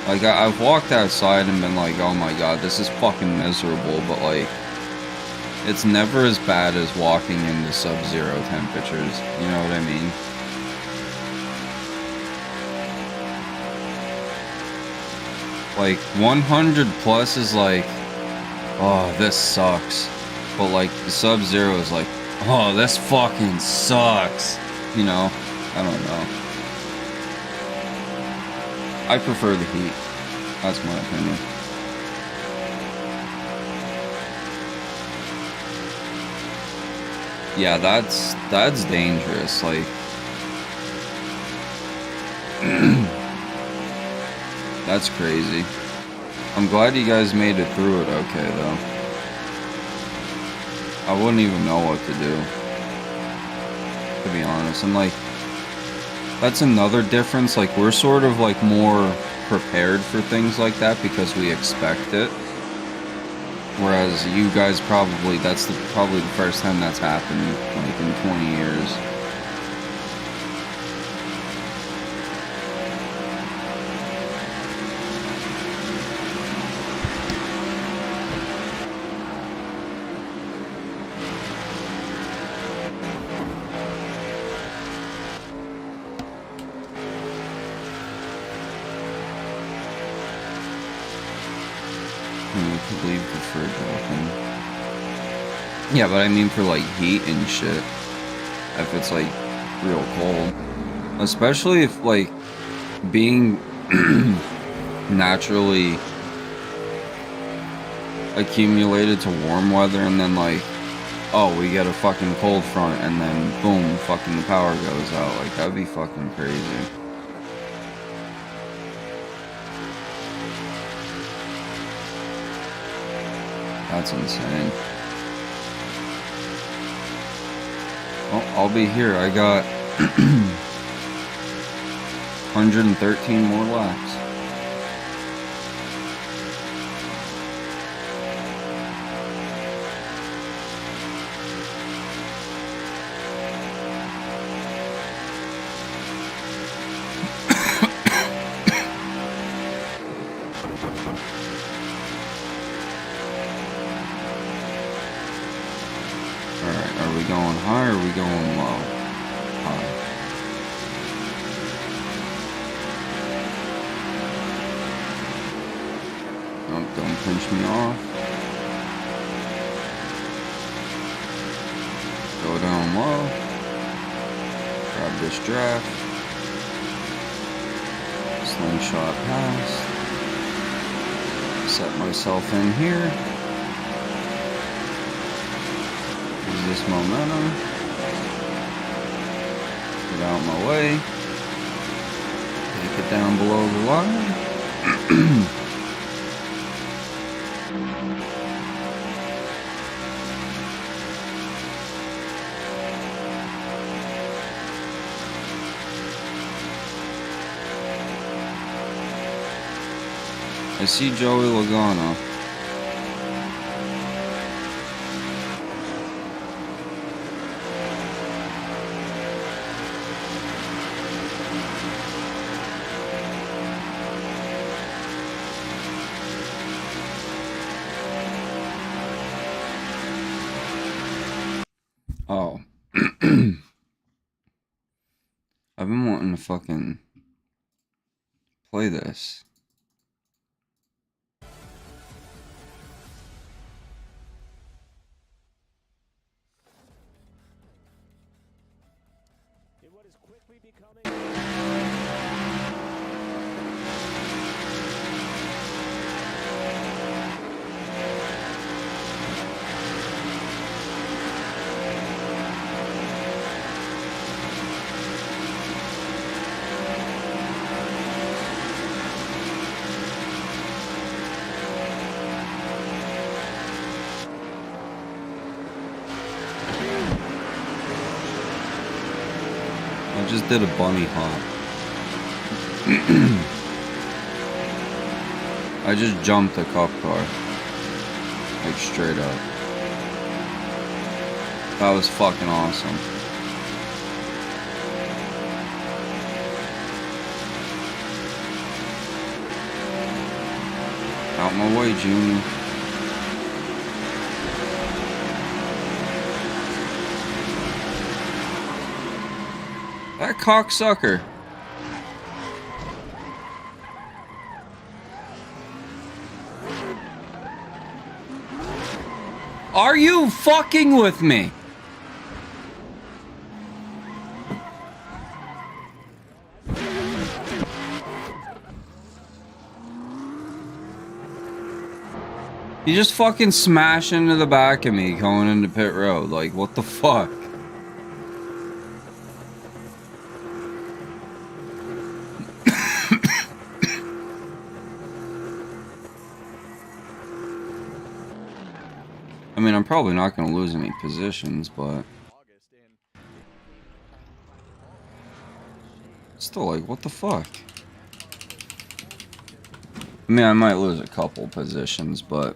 S1: Like, I've walked outside and been like, oh my god, this is fucking miserable, but like, it's never as bad as walking into sub-zero temperatures. You know what I mean? Like, 100 plus is like, oh, this sucks. But like, the sub-zero is like, oh, this fucking sucks. You know? I don't know. I prefer the heat. That's my opinion. Yeah, that's dangerous. Like, that's crazy. I'm glad you guys made it through it okay, though. I wouldn't even know what to do, to be honest. And, like, that's another difference. Like, we're sort of, like, more prepared for things like that because we expect it. Whereas you guys probably, that's probably the first time that's happened, like, in 20 years. We could leave the fridge open. Yeah, but I mean for, like, heat and shit. If it's, like, real cold. Especially if, like, being naturally accumulated to warm weather and then, like, oh, we get a fucking cold front and then, boom, fucking the power goes out. Like, that'd be fucking crazy. That's insane. Well, I'll be here. I got 113 more laps. Alright, are we going high or are we going low? High. Oh, don't pinch me off. Go down low. Grab this draft. Slingshot past. Set myself in here. Use this momentum. Get out my way. Take it down below the line. I see Joey Logano. Oh. I've been wanting to fucking play this.
S2: In what is quickly becoming
S1: I just did a bunny hop. I just jumped a cop car. Like, straight up. That was fucking awesome. Out my way, Junior. That cocksucker. Are you fucking with me? You just fucking smash into the back of me going into pit road. Like, what the fuck? I'm probably not going to lose any positions, but still, like, what the fuck? I mean, I might lose a couple positions, but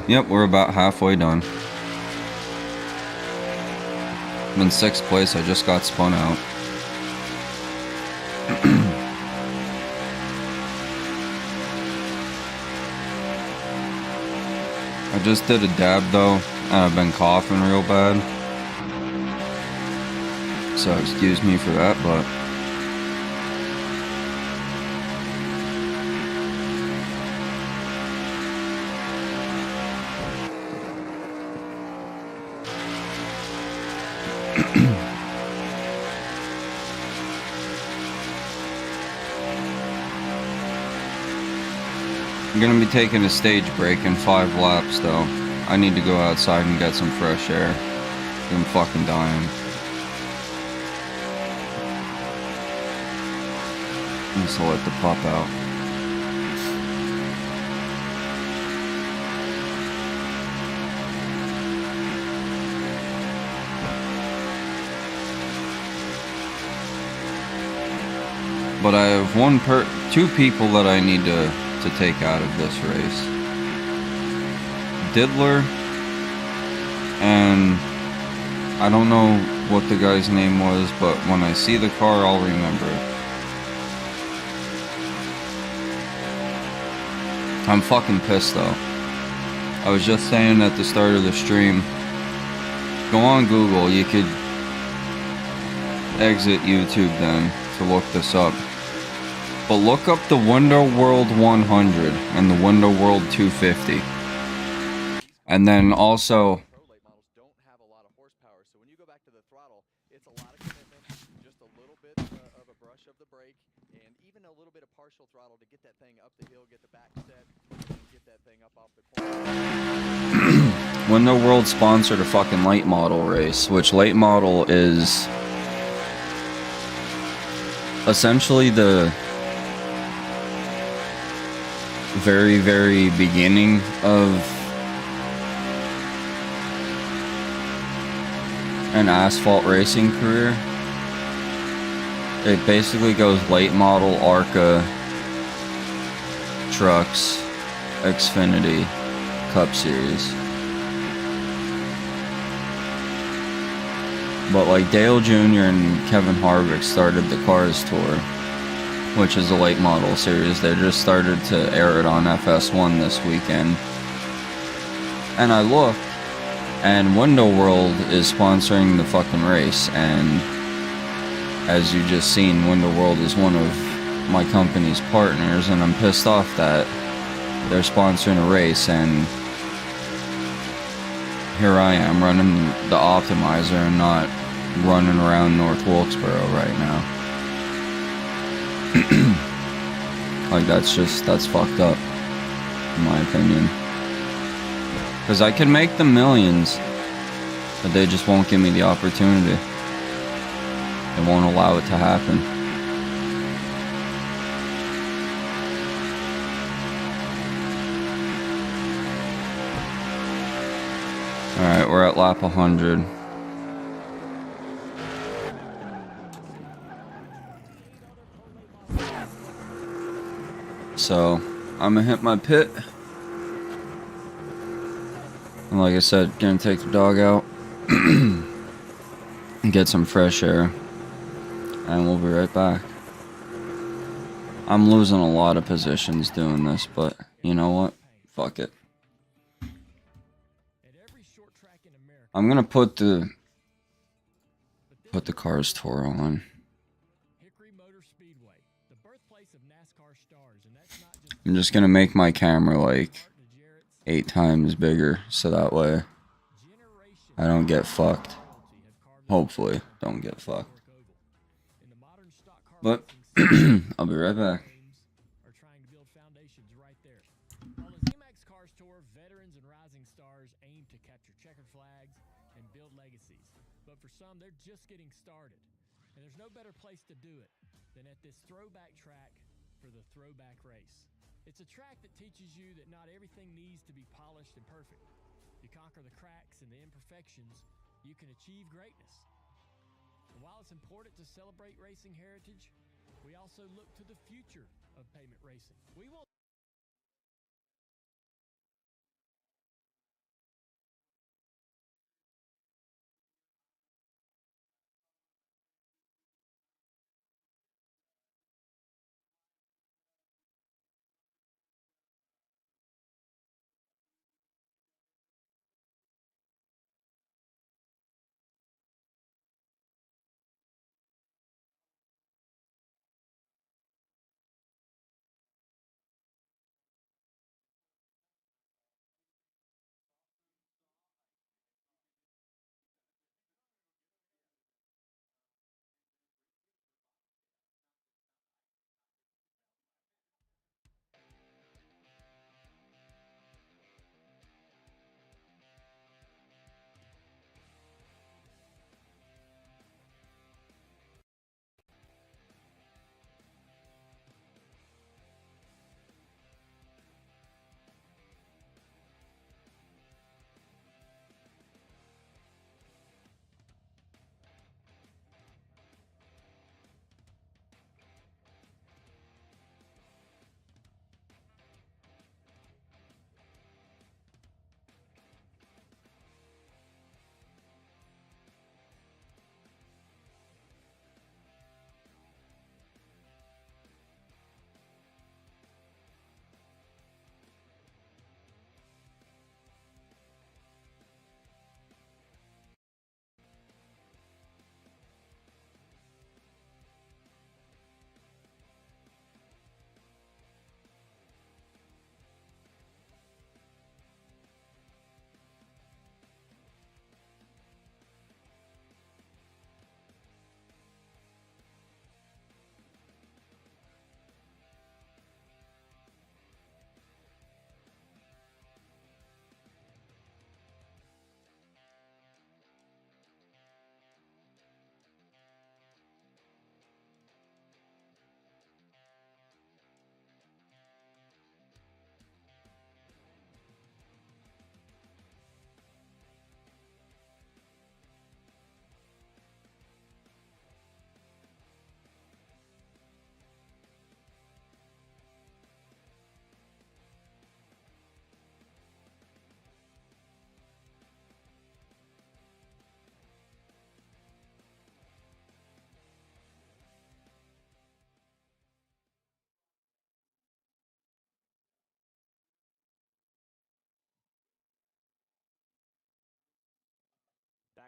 S1: yep, we're about halfway done. I'm in 6th place, I just got spun out. I just did a dab though, and I've been coughing real bad. So excuse me for that, but I'm gonna be taking a stage break in 5 laps though. I need to go outside and get some fresh air. I'm fucking dying. I'm just gonna let the pup out. But I have two people that I need to take out of this race. Diddler, and I don't know what the guy's name was, but when I see the car, I'll remember it. I'm fucking pissed though. I was just saying at the start of the stream, go on Google, you could exit YouTube then to look this up. But look up the Window World 100 and the Window World 250. And then also
S3: don't have a lot of horsepower, so when you go back to the throttle, it's a lot of commitment, just a little bit of a brush of the brake, and even a little bit of partial throttle to get that thing up the hill, get the back set, and get that thing up off the corner.
S1: Window World sponsored a fucking late model race, which late model is essentially the very, very beginning of an asphalt racing career. It basically goes late model, ARCA, trucks, Xfinity, Cup Series. But like Dale Jr. and Kevin Harvick started the Cars Tour, which is a late model series. They just started to air it on FS1 this weekend. And I looked, and Window World is sponsoring the fucking race, and as you just seen, Window World is one of my company's partners, and I'm pissed off that they're sponsoring a race, and here I am running the optimizer and not running around North Wilkesboro right now. Like, that's fucked up, in my opinion. Because I can make the millions, but they just won't give me the opportunity. They won't allow it to happen. Alright, we're at lap 100. So, I'm gonna hit my pit. And like I said, gonna take the dog out. And get some fresh air. And we'll be right back. I'm losing a lot of positions doing this, but you know what? Fuck it. I'm gonna put the Cars tour on. I'm just gonna make my camera like 8 times bigger, so that way I don't get fucked. Hopefully, don't get fucked. But I'll be right back.
S2: Veterans and rising stars aim to capture checkered flags and build legacies. But for some, they're just getting started. And there's no better place to do it than at this throwback track for the throwback race. It's a track that teaches you that not everything needs to be polished and perfect. You conquer the cracks and the imperfections, you can achieve greatness. And while it's important to celebrate racing heritage, we also look to the future of pavement racing. We will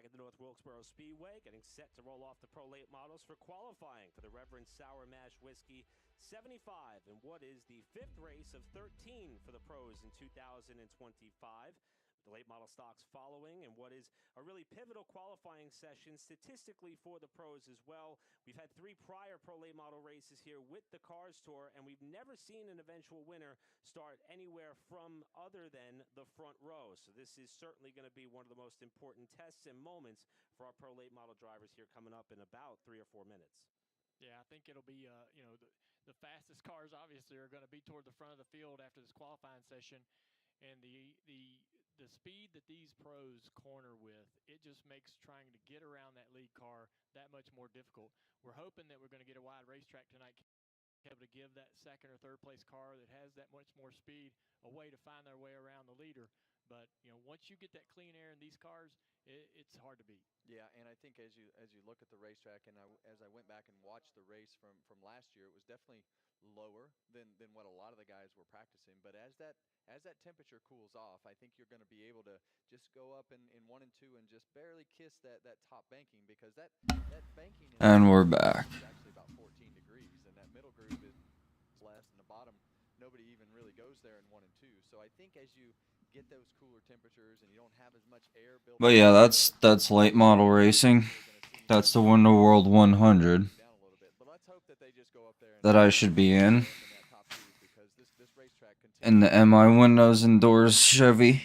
S2: back at the North Wilkesboro Speedway, getting set to roll off the Pro Late models for qualifying for the Reverend Sour Mash Whiskey 75 in what is the 5th race of 13 for the pros in 2025.
S4: The late model stocks following, and what is a really pivotal qualifying session statistically for the pros as well. We've had 3 prior pro late model races here with the Cars Tour, and we've never seen an eventual winner start anywhere from other than the front row. So this is certainly going to be one of the most important tests and moments for our pro late model drivers here coming up in about 3 or 4 minutes.
S2: Yeah, I think it'll be, you know, the fastest cars obviously are going to be toward the front of the field after this qualifying session. And the speed that these pros corner with, it just makes trying to get around that lead car that much more difficult. We're hoping that we're going to get a wide racetrack tonight, able to give that second or third place car that has that much more speed a way to find their way around the leader. But, you know, once you get that clean air in these cars, it's hard to beat.
S3: Yeah, and I think as you look at the racetrack, and as I went back and watched the race from last year, it was definitely lower than what a lot of the guys were practicing. But as that temperature cools off, I think you're going to be able to just go up in 1 and 2 and just barely kiss that top banking, because that banking
S1: And we're back.
S3: is actually about 14 degrees, and that middle groove is less, and the bottom, nobody even really goes there in 1 and 2. So I think as you get those cooler temperatures and you don't have as much air built.
S1: But yeah, that's late model racing. That's the Window World 100 that I should be in. In the MI Windows and Doors Chevy.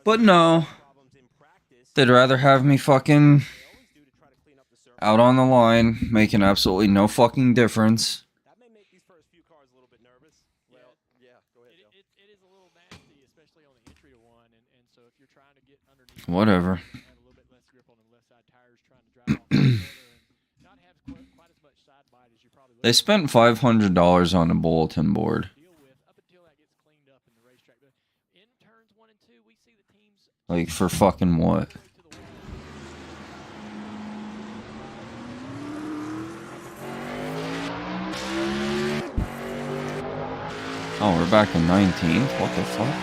S1: But no. They'd rather have me fucking out on the line, making absolutely no fucking difference.
S4: That may make these first few cars a little bit nervous.
S3: Well, yeah, go ahead, Joe.
S2: It is a little nasty, especially on the entry to one, and so if you're trying to get underneath,
S1: Whatever.
S2: have a little bit less grip on the left side tires, trying to drive off the shoulder and not have quite as much side bite as you probably.
S1: They spent $500 on a bulletin board.
S2: Deal with up until that gets cleaned up in the racetrack. But in turns 1 and 2, we see the teams
S1: Like, for fucking what? Oh, we're back in 19th? What the fuck?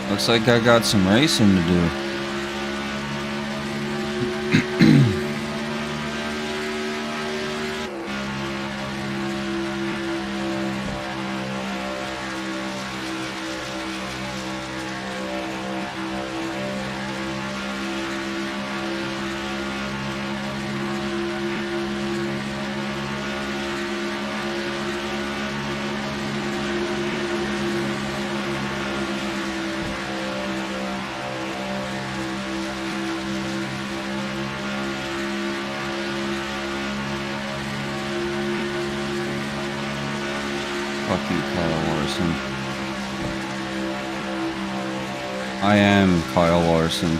S1: Looks like I got some racing to do. Fuck you, Kyle Larson. I am Kyle Larson.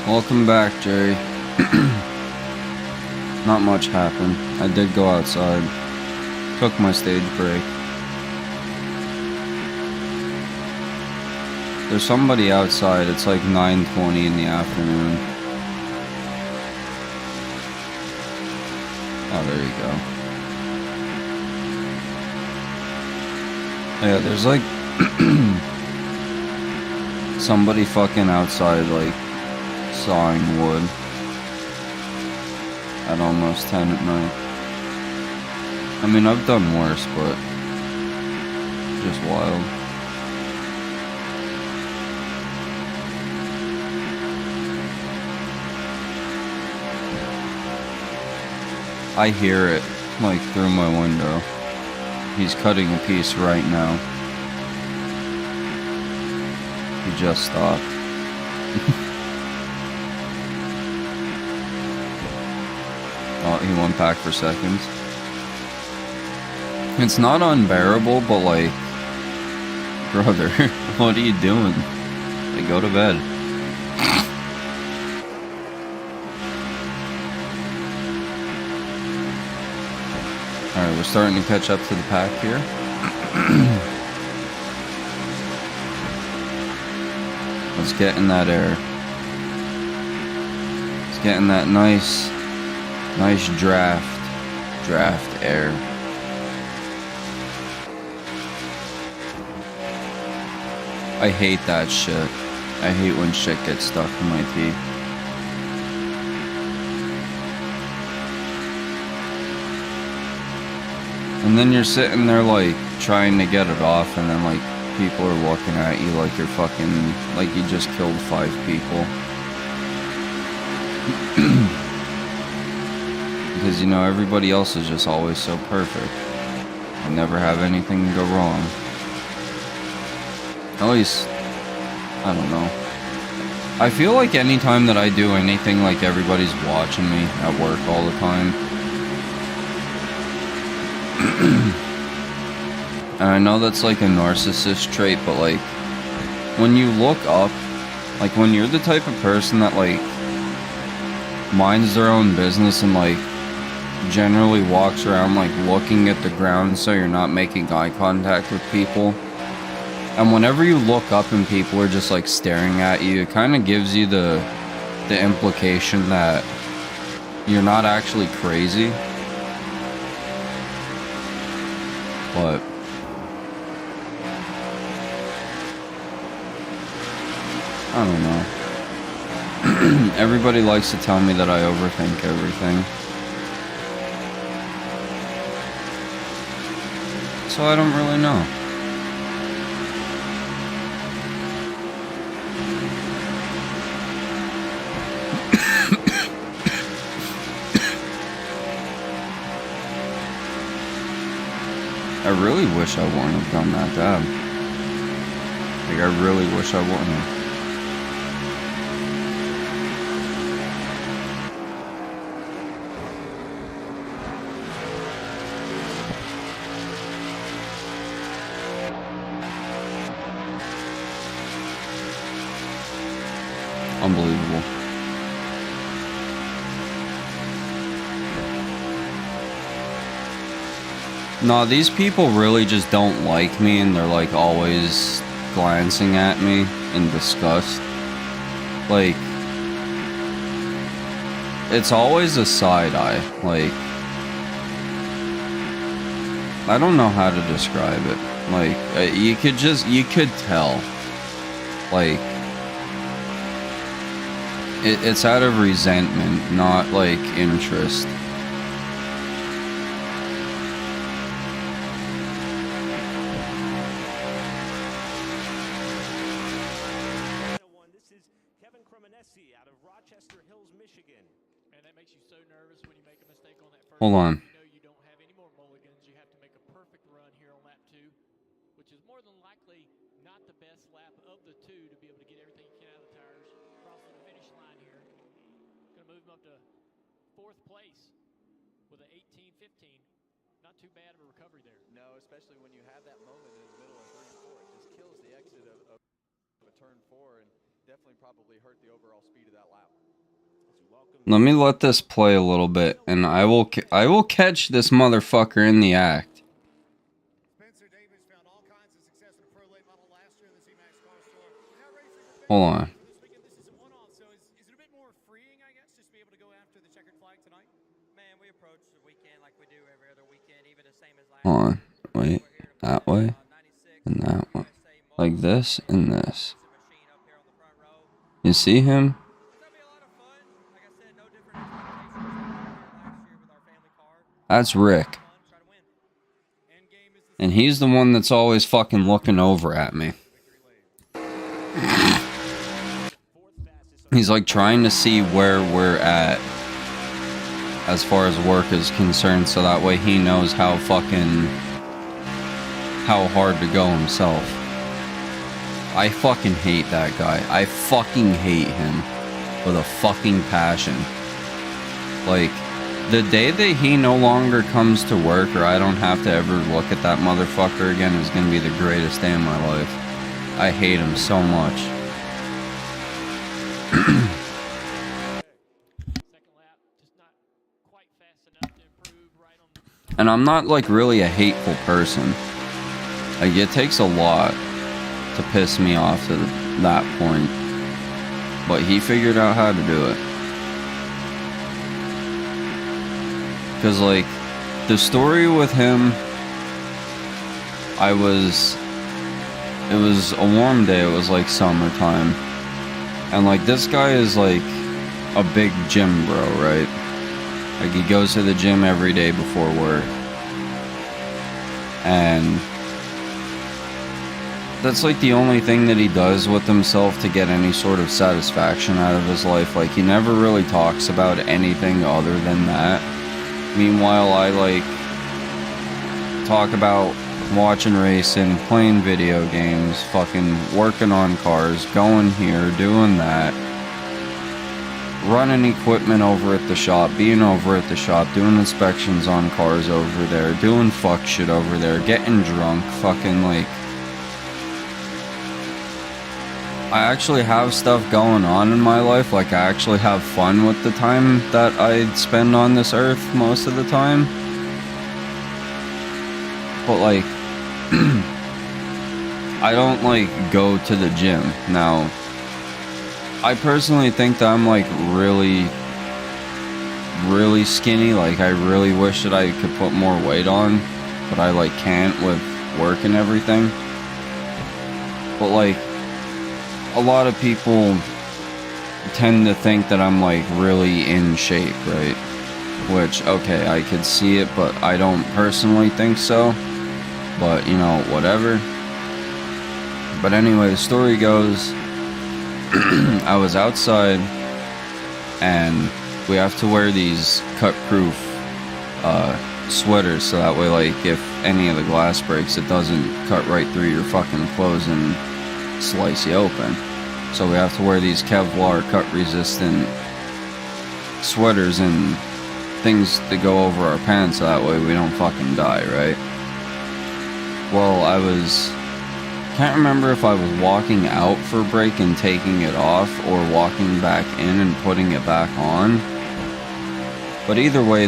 S1: Welcome back, Jerry. Not much happened. I did go outside. Took my stage break. There's somebody outside. It's like 9:20 in the afternoon. Oh, there you go. Yeah, there's like somebody fucking outside, like sawing wood at almost 10 at night. I mean, I've done worse, but just wild. I hear it, like, through my window. He's cutting a piece right now. He just stopped. Oh, he went back for seconds. It's not unbearable, but like, brother, what are you doing? Like, go to bed. Alright, we're starting to catch up to the pack here. Let's get in that air. Let's get in that nice draft air. I hate that shit. I hate when shit gets stuck in my teeth. And then you're sitting there like trying to get it off, and then like people are looking at you like you're fucking, like you just killed 5 people. Because, you know, everybody else is just always so perfect. You never have anything go wrong. At least, I don't know. I feel like anytime that I do anything, like everybody's watching me at work all the time. And I know that's like a narcissist trait, but like, when you look up, like when you're the type of person that like minds their own business and like generally walks around like looking at the ground so you're not making eye contact with people, and whenever you look up and people are just like staring at you, it kind of gives you the implication that you're not actually crazy. But I don't know. Everybody likes to tell me that I overthink everything. So I don't really know. I really wish I wouldn't have done that dab. Like, I really wish I wouldn't have. Unbelievable. No, these people really just don't like me, and they're like always glancing at me in disgust. Like, it's always a side eye. Like, I don't know how to describe it. Like, you could tell. Like, it's out of resentment, not like interest. Hold on.
S2: You know you don't have any more mulligans. You have to make a perfect run here on lap 2, which is more than likely not the best lap of the 2 to be able to get everything you can out of the tires. Crossing the finish line here. Going to move him up to 4th place with an 18-15. Not too bad of a recovery there.
S3: No, especially when you have that moment in the middle of 3-4. It just kills the exit of a turn 4 and definitely probably hurt the overall speed of that lap.
S1: Let me let this play a little bit, and I will catch this motherfucker in the act. Hold on. Hold on. Wait. That way. And that one. Like this and this. You see him? That's Rick. And he's the one that's always fucking looking over at me. He's like trying to see where we're at as far as work is concerned, so that way he knows how hard to go himself. I fucking hate that guy. I fucking hate him with a fucking passion. Like, the day that he no longer comes to work, or I don't have to ever look at that motherfucker again, is gonna be the greatest day of my life. I hate him so much.
S2: Second lap, just not quite fast enough to improve right on
S1: And I'm not like really a hateful person. Like, it takes a lot to piss me off to that point. But he figured out how to do it. Because, like, the story with him, it was a warm day, it was like summertime. And, like, this guy is like a big gym bro, right? Like, he goes to the gym every day before work. And that's like the only thing that he does with himself to get any sort of satisfaction out of his life. Like, he never really talks about anything other than that. Meanwhile, I like talk about watching racing, playing video games, fucking working on cars, going here, doing that, running equipment over at the shop, being over at the shop, doing inspections on cars over there, doing fuck shit over there, getting drunk, fucking like... I actually have stuff going on in my life. Like, I actually have fun with the time that I spend on this earth most of the time. But, like, I don't, like, go to the gym. Now, I personally think that I'm, like, really, really skinny. Like, I really wish that I could put more weight on. But I, like, can't with work and everything. But, like, a lot of people tend to think that I'm like really in shape, right? Which, okay, I could see it, but I don't personally think so. But, you know, whatever. But anyway, the story goes, I was outside, and we have to wear these cut-proof sweaters, so that way, like, if any of the glass breaks, it doesn't cut right through your fucking clothes and slice you open. So we have to wear these Kevlar cut resistant sweaters and things to go over our pants, so that way we don't fucking die, right? Well, can't remember if I was walking out for a break and taking it off, or walking back in and putting it back on. But either way,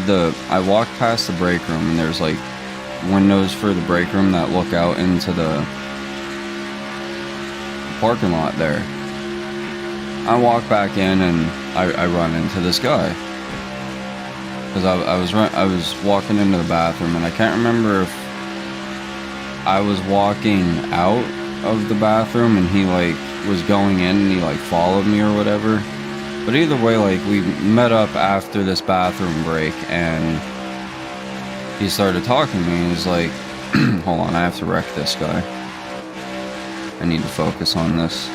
S1: I walked past the break room, and there's like windows for the break room that look out into the parking lot there. I walk back in, and I run into this guy. Because I was walking into the bathroom, and I can't remember if I was walking out of the bathroom and he like was going in and he like followed me or whatever. But either way, like, we met up after this bathroom break, and he started talking to me. He's like, hold on, I have to wreck this guy. I need to focus on this.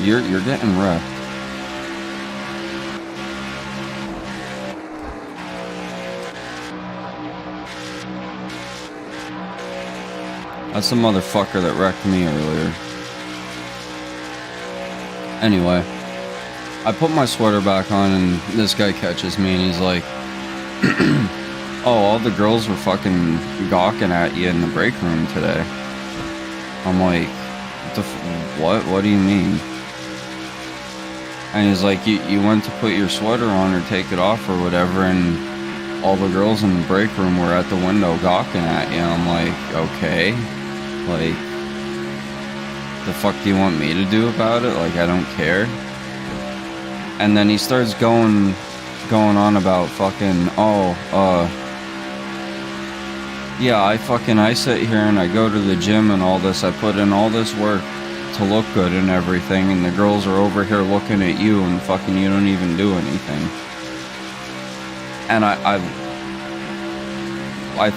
S1: You're getting wrecked. That's the motherfucker that wrecked me earlier. Anyway, I put my sweater back on, and this guy catches me, and he's like, oh, all the girls were fucking gawking at you in the break room today. I'm like, what? What do you mean? And he's like, you went to put your sweater on or take it off or whatever, and all the girls in the break room were at the window gawking at you. I'm like, okay. Like, the fuck do you want me to do about it? Like, I don't care. And then he starts going on about fucking, yeah, I sit here and I go to the gym and all this. I put in all this work to look good and everything, and the girls are over here looking at you, and fucking you don't even do anything. And I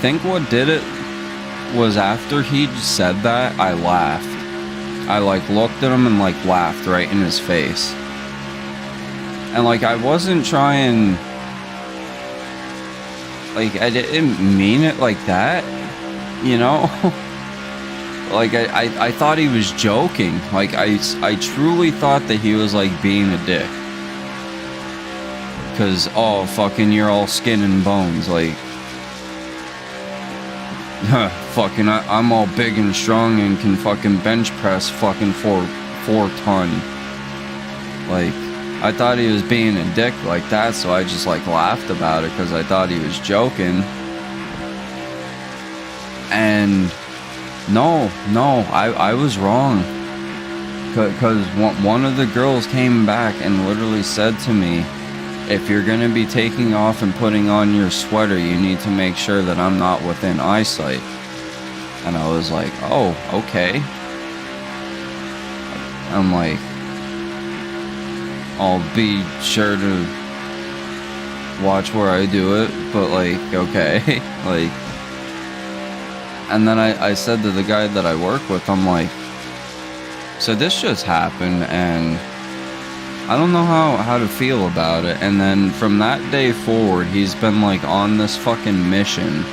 S1: think what did it was after he said that, I laughed. I like looked at him and like laughed right in his face. And like, I wasn't trying, like, I didn't mean it like that, you know? Like, I thought he was joking. Like, I truly thought that he was like being a dick. Cause, oh, fucking, you're all skin and bones. Like, fucking, I'm all big and strong and can fucking bench press fucking 4 ton. Like, I thought he was being a dick like that, so I just like laughed about it because I thought he was joking. And no, I was wrong. Because one of the girls came back and literally said to me, if you're going to be taking off and putting on your sweater, you need to make sure that I'm not within eyesight. And I was like, oh, okay. I'm like, I'll be sure to watch where I do it, but like, okay. Like, and then I said to the guy that I work with, I'm like, so this just happened and I don't know how to feel about it. And then from that day forward, he's been like on this fucking mission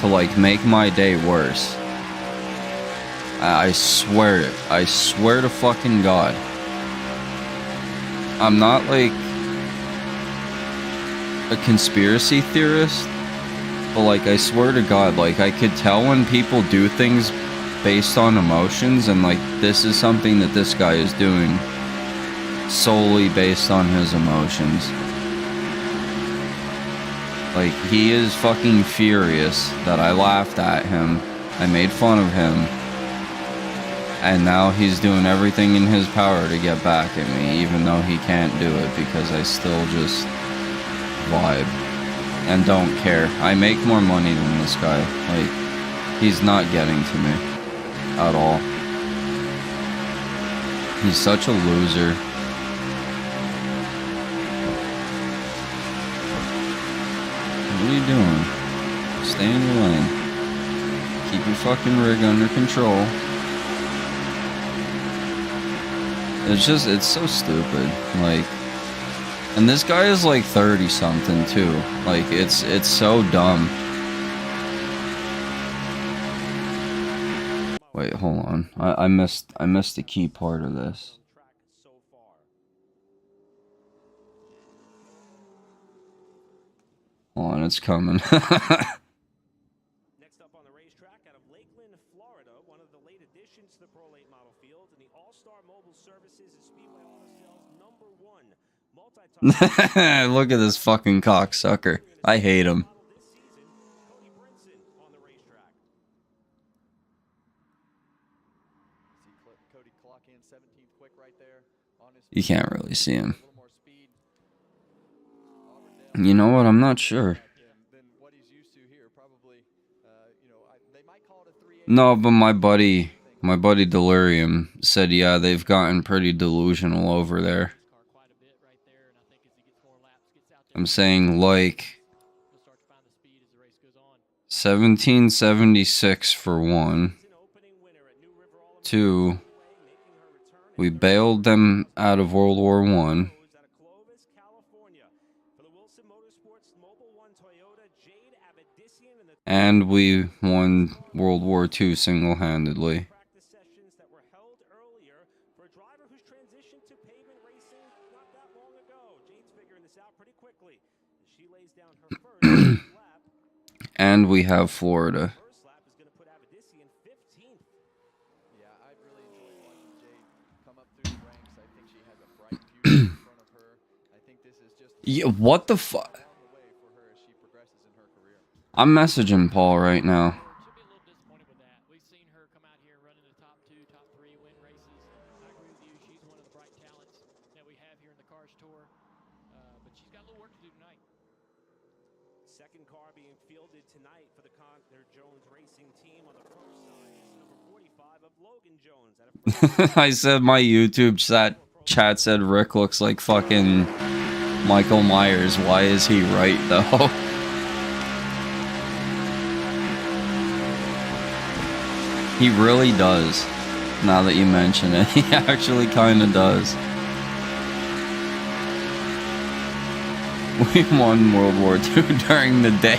S1: to like make my day worse. I swear it. I swear to fucking God. I'm not like a conspiracy theorist, but like I swear to God, like I could tell when people do things based on emotions, and like this is something that this guy is doing solely based on his emotions. Like, he is fucking furious that I laughed at him, I made fun of him, and now he's doing everything in his power to get back at me, even though he can't do it because I still just vibe and don't care. I make more money than this guy. Like, he's not getting to me at all. He's such a loser. What are you doing? Stay in your lane. Keep your fucking rig under control. It's so stupid. Like, and this guy is like 30 something too. Like, it's so dumb. Wait, hold on. I missed the key part of this. Hold on, it's coming.
S4: Next up on the racetrack out of Lakeland, Florida, one of the late additions to the Pro Late model field and the All-Star Mobile Services and Speedway Auto Sales #1 multi-time.
S1: Look at this fucking cocksucker. I hate him.
S3: Cody clock in 17th quick right there on his
S1: You can't really see him.
S3: a little more speed. Auburndale
S1: You know what? I'm not sure.
S3: than what he's used to here. Probably, you know, they might call it a 3/8.
S1: No, but my buddy Delirium said, yeah, they've gotten pretty delusional over there. I'm saying, like, 1776 for one. 2, we bailed them out of World War I. And we won World War II single-handedly. And we have Florida.
S3: Yeah, I really enjoyed watching Jade come up through the ranks. I think she has a bright future in front of her. I think this is just
S1: Yeah, what the fuck?
S3: down the way for her as she progresses in her career.
S1: I'm messaging Paul right now.
S2: She'll be a little disappointed with that. We've seen her come out here running the top 2, top 3 win races. I agree with you. She's one of the bright talents that we have here in the Cars Tour. But she's got a little work to do tonight.
S4: Second car being fielded tonight for the Conner Jones Racing team on the pro side is number 45 of Logan Jones.
S1: I said my YouTube chat said Rick looks like fucking Michael Myers. Why is he right though? He really does. Now that you mention it, he actually kind of does. We won World War II during the day.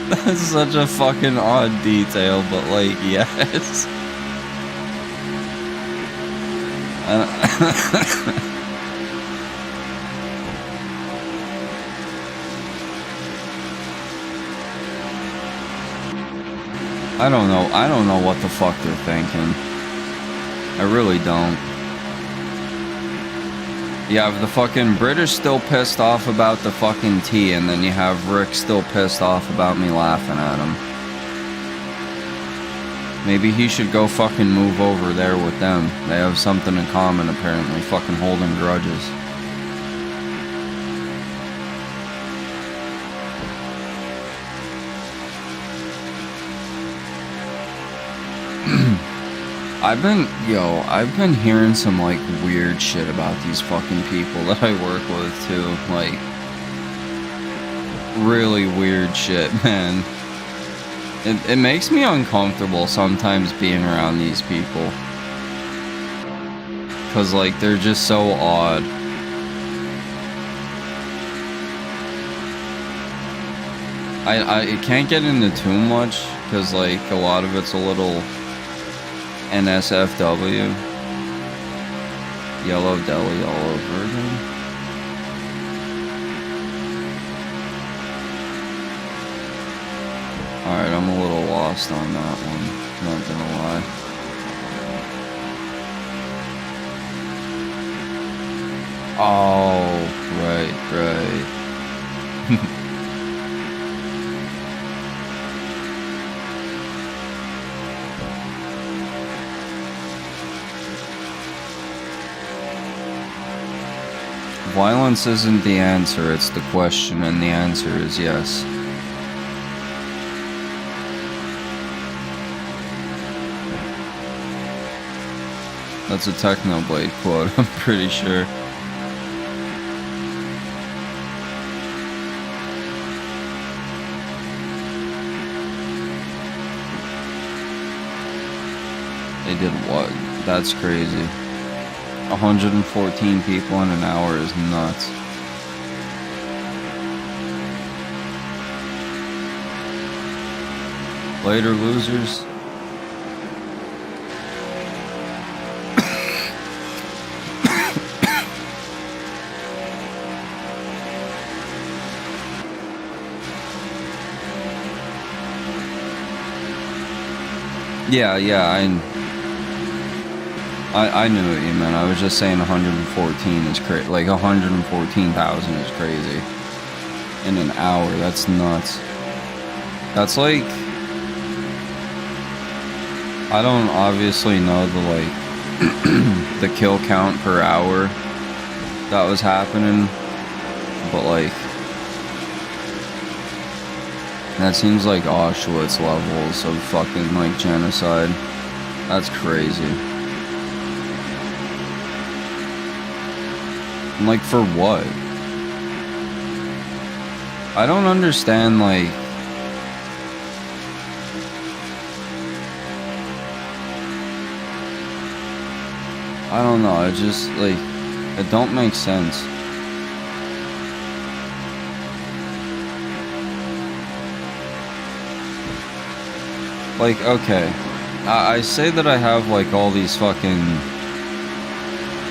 S1: That's such a fucking odd detail, but like, yes. I don't know. I don't know what the fuck they're thinking. I really don't. You have the fucking British still pissed off about the fucking tea, and then you have Rick still pissed off about me laughing at him. Maybe he should go fucking move over there with them. They have something in common, apparently. Fucking holding grudges. I've been hearing some, like, weird shit about these fucking people that I work with, too. Like, really weird shit, man. It makes me uncomfortable sometimes being around these people. 'Cause, like, they're just so odd. I can't get into too much, 'cause, like, a lot of it's a little NSFW. Yellow deli all over again. Alright, I'm a little lost on that one, not gonna lie. Oh, right. Violence isn't the answer, it's the question, and the answer is yes. That's a Technoblade quote, I'm pretty sure. They did what? That's crazy. 114 people in an hour is nuts. Later, losers. Yeah, I knew what you meant. I was just saying 114 is crazy. Like, 114,000 is crazy. In an hour, that's nuts. That's like... I don't obviously know the, like, the kill count per hour that was happening. But, like... that seems like Auschwitz levels of fucking, like, genocide. That's crazy. Like, for what? I don't understand, like... I don't know, it just, like... it don't make sense. Like, okay. I say that I have, like, all these fucking...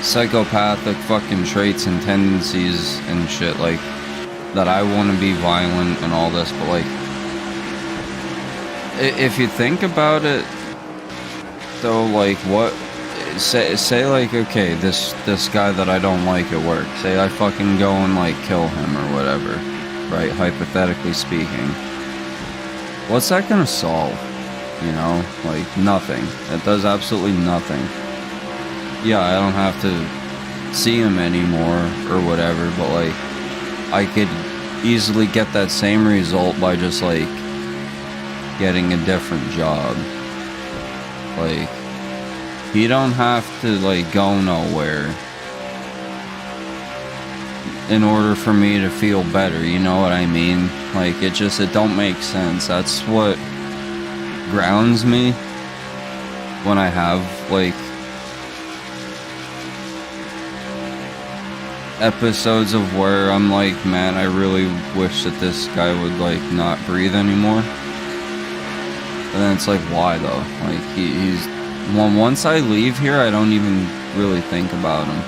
S1: psychopathic fucking traits and tendencies and shit, like, that I want to be violent and all this, but, like, if you think about it, though, like, what, say like, okay, this guy that I don't like at work, say I fucking go and, like, kill him or whatever, right, hypothetically speaking, what's that gonna solve, you know, like, nothing, it does absolutely nothing. Yeah, I don't have to see him anymore or whatever, but, like, I could easily get that same result by just, like, getting a different job. Like, you don't have to, like, go nowhere in order for me to feel better, you know what I mean? Like, it don't make sense. That's what grounds me when I have, like, episodes of where I'm like, man, I really wish that this guy would, like, not breathe anymore. And then it's like, why though? Like, he's... well, once I leave here, I don't even really think about them.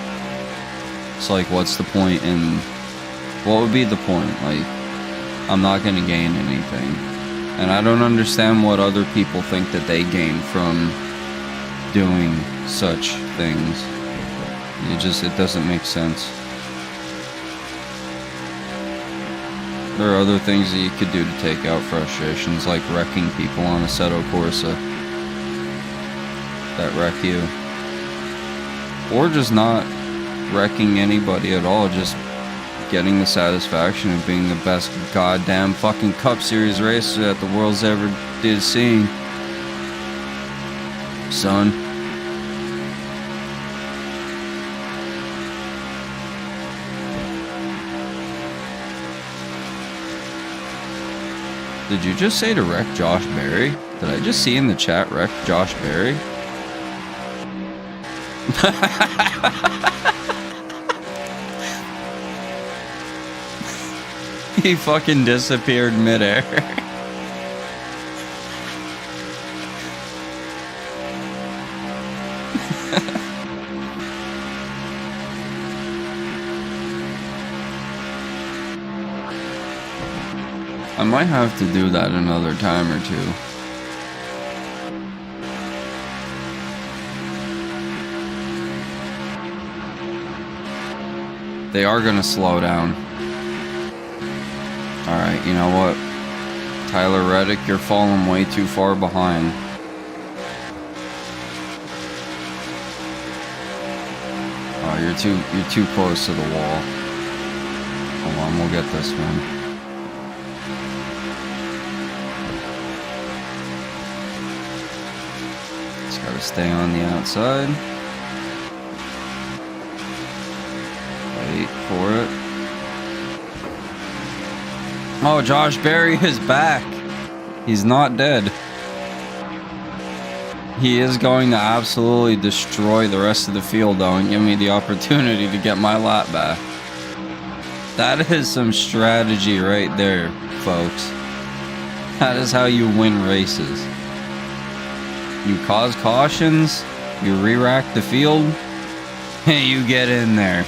S1: It's like, what's the point in... What would be the point? Like, I'm not gonna gain anything. And I don't understand what other people think that they gain from doing such things. It doesn't make sense. There are other things that you could do to take out frustrations, like wrecking people on Assetto Corsa that wreck you. Or just not wrecking anybody at all, just getting the satisfaction of being the best goddamn fucking Cup Series racer that the world's ever did seeing. Son. Did you just say to wreck Josh Berry? Did I just see in the chat wreck Josh Berry? He fucking disappeared midair. I might have to do that another time or two. They are gonna slow down. Alright, you know what? Tyler Reddick, you're falling way too far behind. Oh, you're too close to the wall. Hold on, we'll get this one. Just gotta stay on the outside. Wait for it. Oh, Josh Berry is back. He's not dead. He is going to absolutely destroy the rest of the field, though, and give me the opportunity to get my lap back. That is some strategy right there, folks. That is how you win races. You cause cautions, you re-rack the field, and you get in there.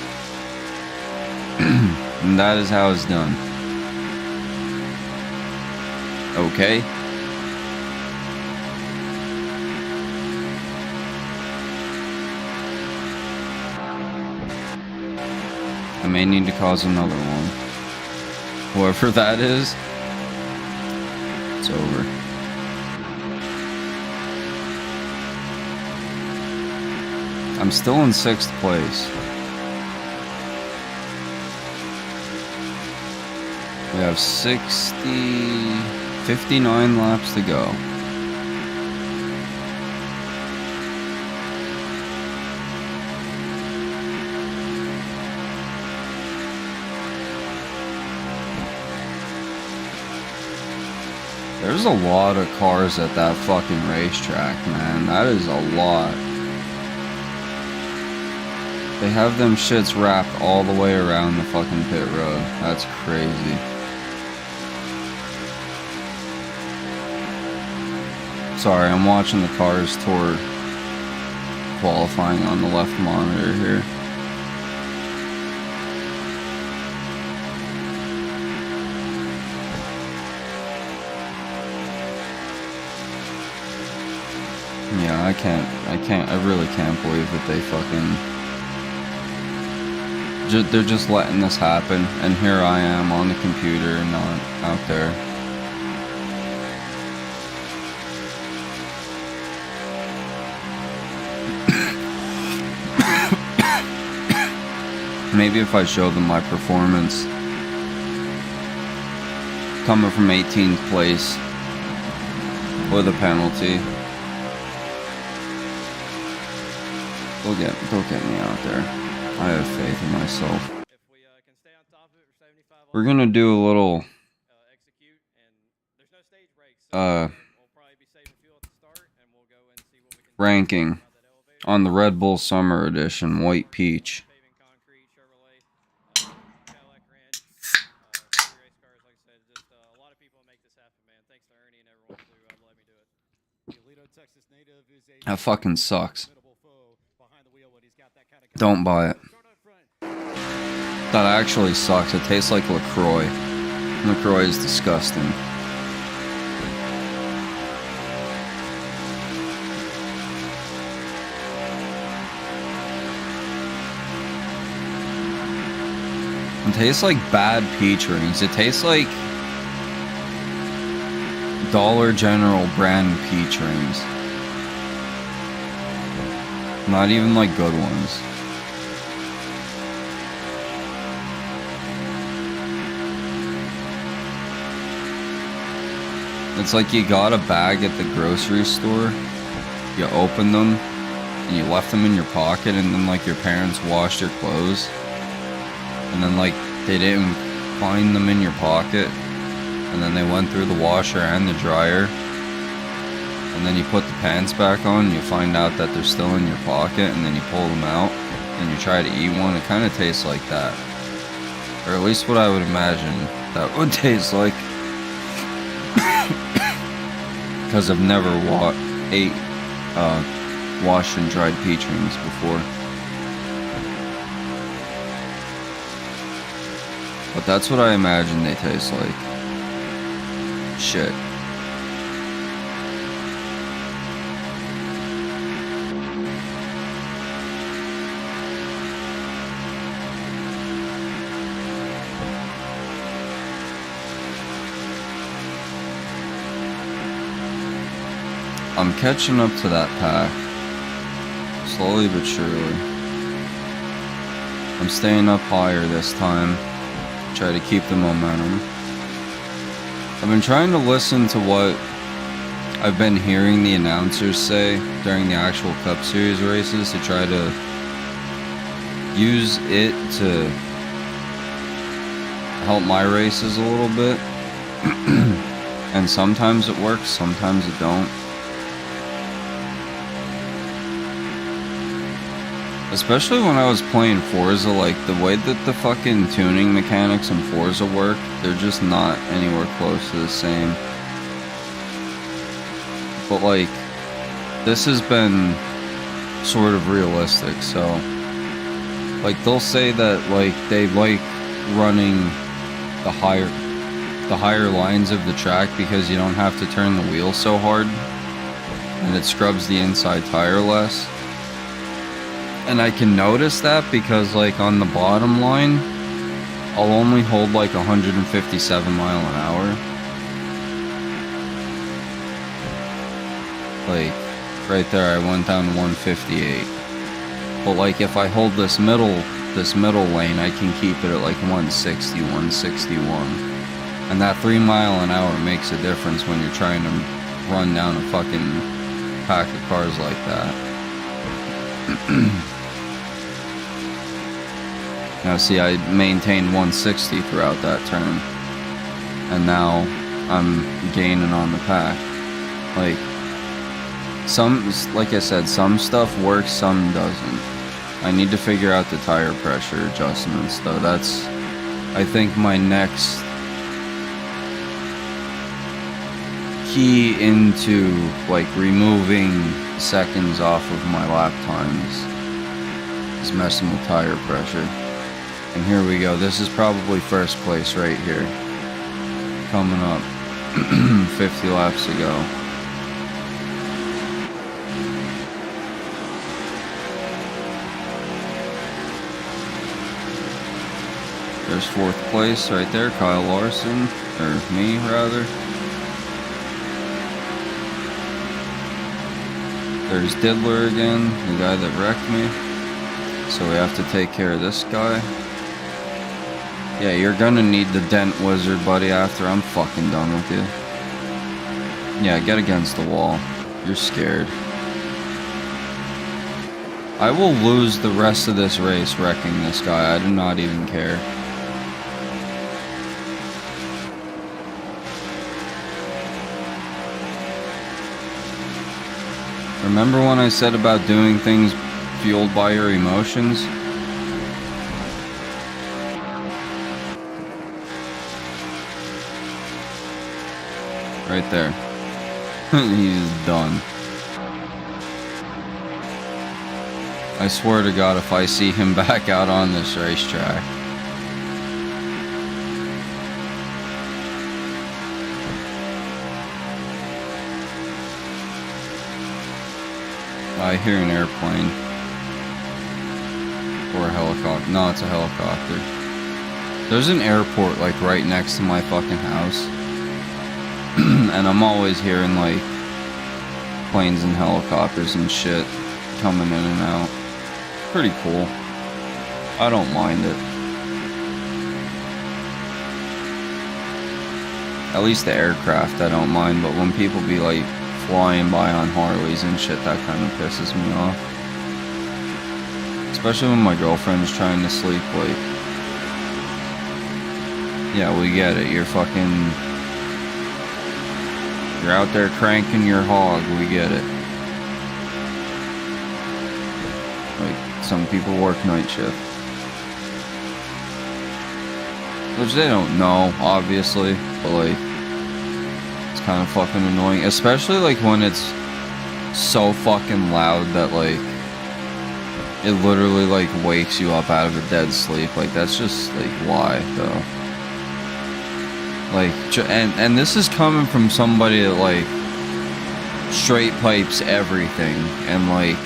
S1: And that is how it's done. Okay. I may need to cause another one. Whoever that is, it's over. I'm still in 6th place. We have 59 laps to go. There's a lot of cars at that fucking racetrack, man. That is a lot. They have them shits wrapped all the way around the fucking pit road. That's crazy. Sorry, I'm watching the Cars Tour qualifying on the left monitor here. Yeah, I really can't believe that they fucking... They're just letting this happen, and here I am on the computer, not out there. Maybe if I show them my performance coming from 18th place with a penalty, they'll get me out there. I have faith in myself. We're gonna do a little ranking on the Red Bull Summer Edition White Peach. That fucking sucks. Don't buy it. That actually sucks. It tastes like LaCroix. LaCroix is disgusting. It tastes like bad peach rings. It tastes like Dollar General brand peach rings. Not even like good ones. It's like you got a bag at the grocery store, you opened them, and you left them in your pocket, and then like your parents washed your clothes, and then like they didn't find them in your pocket, and then they went through the washer and the dryer, and then you put the pants back on and you find out that they're still in your pocket, and then you pull them out and you try to eat one. It kind of tastes like that, or at least what I would imagine that would taste like, because I've never ate washed and dried peach rings before. But that's what I imagine they taste like. Shit. I'm catching up to that pack. Slowly but surely. I'm staying up higher this time. Try to keep the momentum. I've been trying to listen to what I've been hearing the announcers say during the actual Cup Series races to try to use it to help my races a little bit. And sometimes it works, sometimes it don't. Especially when I was playing Forza, like, the way that the fucking tuning mechanics in Forza work, they're just not anywhere close to the same. But, like, this has been sort of realistic, so... Like, they'll say that, like, they like running the higher lines of the track because you don't have to turn the wheel so hard, and it scrubs the inside tire less. And I can notice that because, like, on the bottom line, I'll only hold like 157 mile an hour. Like, right there I went down to 158. But like, if I hold this middle lane, I can keep it at like 160, 161. And that 3 mile an hour makes a difference when you're trying to run down a fucking pack of cars like that. Now see, I maintained 160 throughout that turn, and now I'm gaining on the pack. Like, like I said, some stuff works, some doesn't. I need to figure out the tire pressure adjustments, though. That's, I think, my next key into, like, removing seconds off of my lap times is messing with tire pressure. And here we go. This is probably first place right here. Coming up 50 laps to go. There's fourth place right there, Kyle Larson, or me rather. There's Diddler again, the guy that wrecked me. So we have to take care of this guy. Yeah, you're gonna need the dent wizard, buddy, after I'm fucking done with you. Yeah, get against the wall. You're scared. I will lose the rest of this race wrecking this guy. I do not even care. Remember when I said about doing things fueled by your emotions? Right there. He's done. I swear to God, if I see him back out on this racetrack. I hear an airplane. Or a helicopter. No, it's a helicopter. There's an airport, like, right next to my fucking house. And I'm always hearing, like, planes and helicopters and shit coming in and out. Pretty cool. I don't mind it. At least the aircraft I don't mind, but when people be, like, flying by on Harleys and shit, that kind of pisses me off. Especially when my girlfriend's trying to sleep, like... Yeah, we get it. You're fucking... You're out there cranking your hog. We get it. Like, some people work night shift. Which they don't know, obviously. But, like... It's kind of fucking annoying. Especially, like, when it's so fucking loud that, like... It literally, like, wakes you up out of a dead sleep. Like, that's just, like, why, though? Like, and this is coming from somebody that, like, straight pipes everything and, like,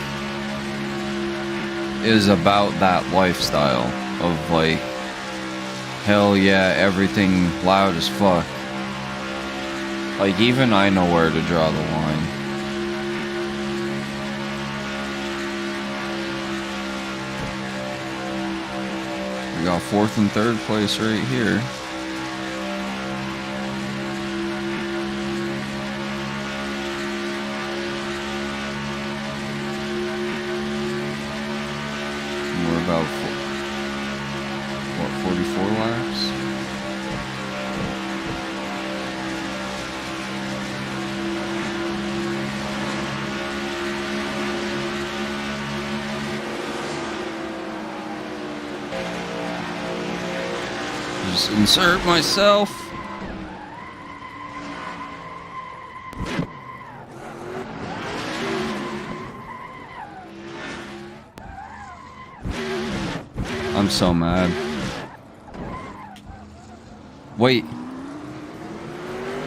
S1: is about that lifestyle of, like, hell yeah, everything loud as fuck. Like, even I know where to draw the line. We got 4th and 3rd place right here. About, what, 44 laps? Just insert myself. I'm so mad. Wait.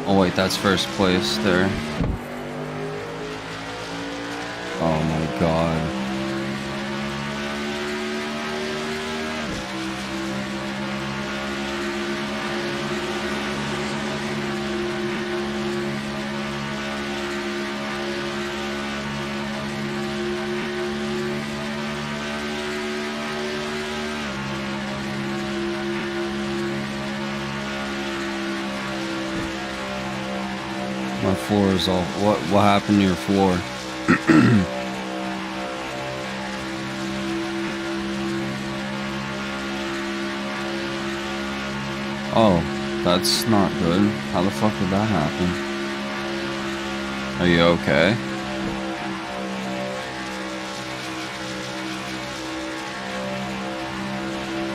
S1: Oh wait, that's first place there. Oh my god. My floor is all... What happened to your floor? Oh, that's not good. How the fuck did that happen? Are you okay?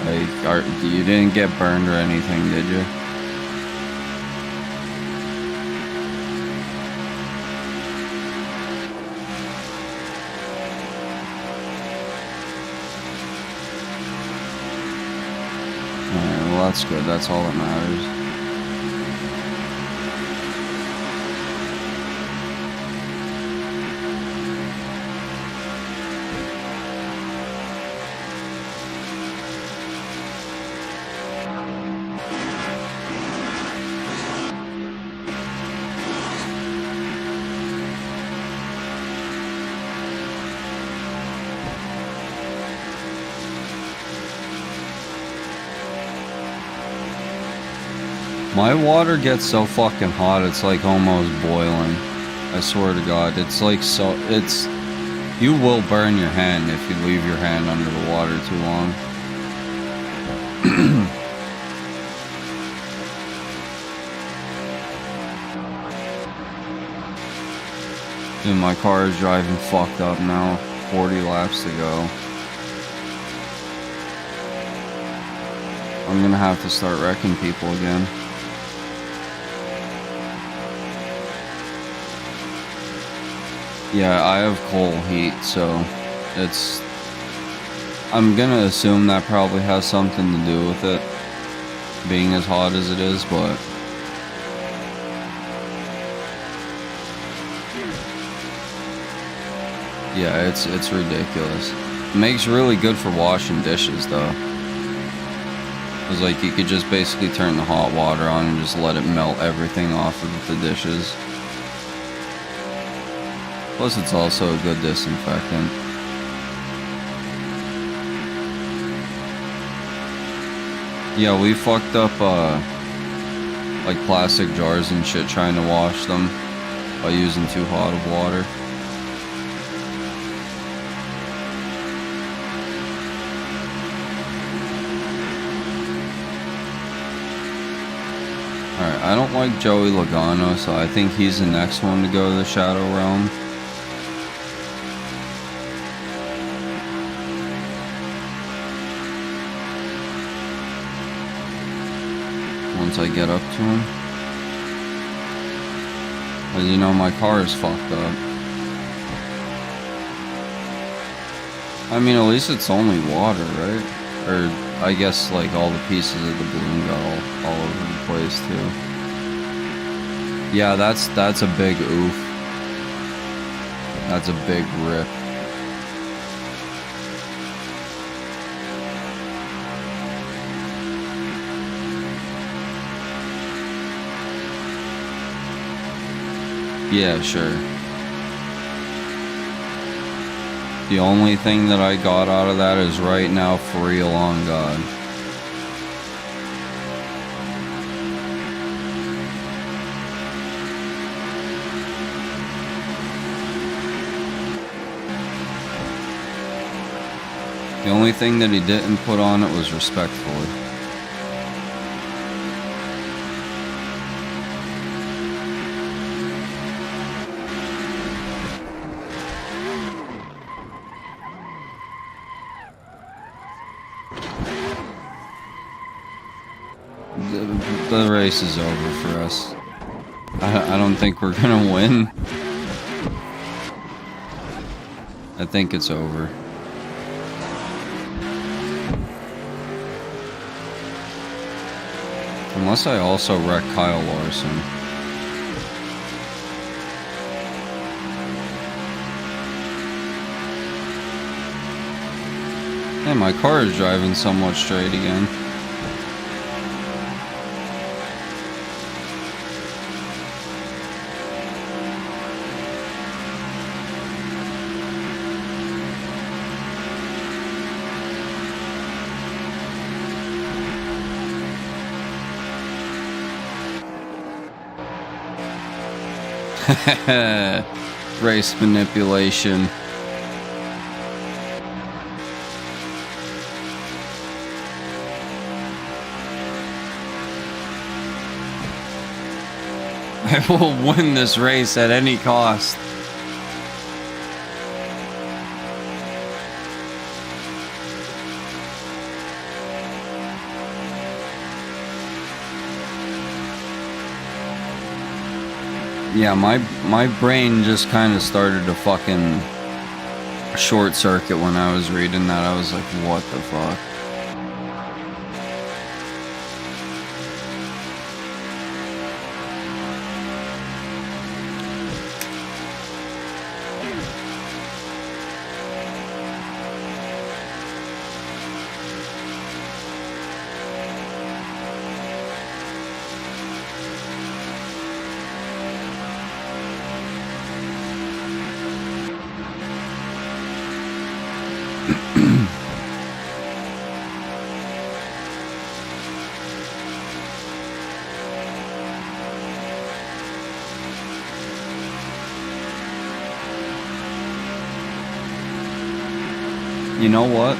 S1: Like, you didn't get burned or anything, did you? Well, that's good. That's all that matters. My water gets so fucking hot, it's like almost boiling. I swear to God, it's like so, you will burn your hand if you leave your hand under the water too long. Dude, my car is driving fucked up now. 40 laps to go. I'm gonna have to start wrecking people again. Yeah, I have coal heat, so it's I'm gonna assume that probably has something to do with it being as hot as it is, but yeah, it's ridiculous. It makes really good for washing dishes though. It's like you could just basically turn the hot water on and just let it melt everything off of the dishes. Plus it's also a good disinfectant. Yeah, we fucked up like plastic jars and shit trying to wash them by using too hot of water. Alright, I don't like Joey Logano, so I think he's the next one to go to the Shadow Realm. Once I get up to him. As you know, my car is fucked up. I mean, at least it's only water, right? Or, I guess, like, all the pieces of the balloon got all over the place, too. Yeah, that's a big oof. That's a big rip. Yeah, sure. The only thing that I got out of that is right now, for real on God. The only thing that he didn't put on it was respectfully. The race is over for us. I don't think we're gonna win. I think it's over. Unless I also wreck Kyle Larson. Hey, my car is driving somewhat straight again. Race manipulation. I will win this race at any cost. Yeah, my brain just kind of started to fucking short circuit when I was reading that. I was like, what the fuck? You know what?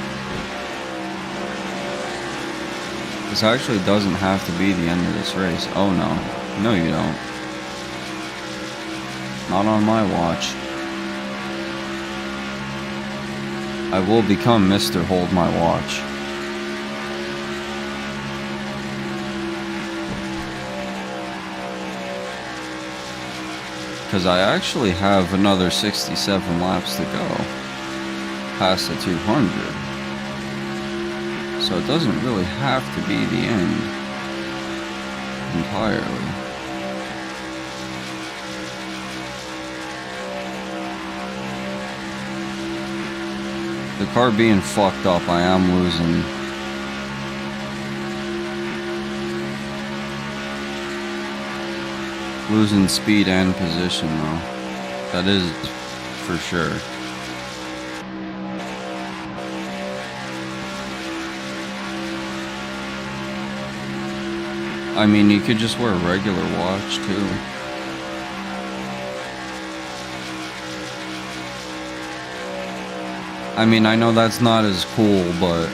S1: This actually doesn't have to be the end of this race. Oh no. No, you don't. Not on my watch. I will become Mr. Hold My Watch. Because I actually have another 67 laps to go. Past the 200. So it doesn't really have to be the end entirely. The car being fucked up, I am losing speed and position though. That is for sure. I mean, you could just wear a regular watch too. I mean, I know that's not as cool, but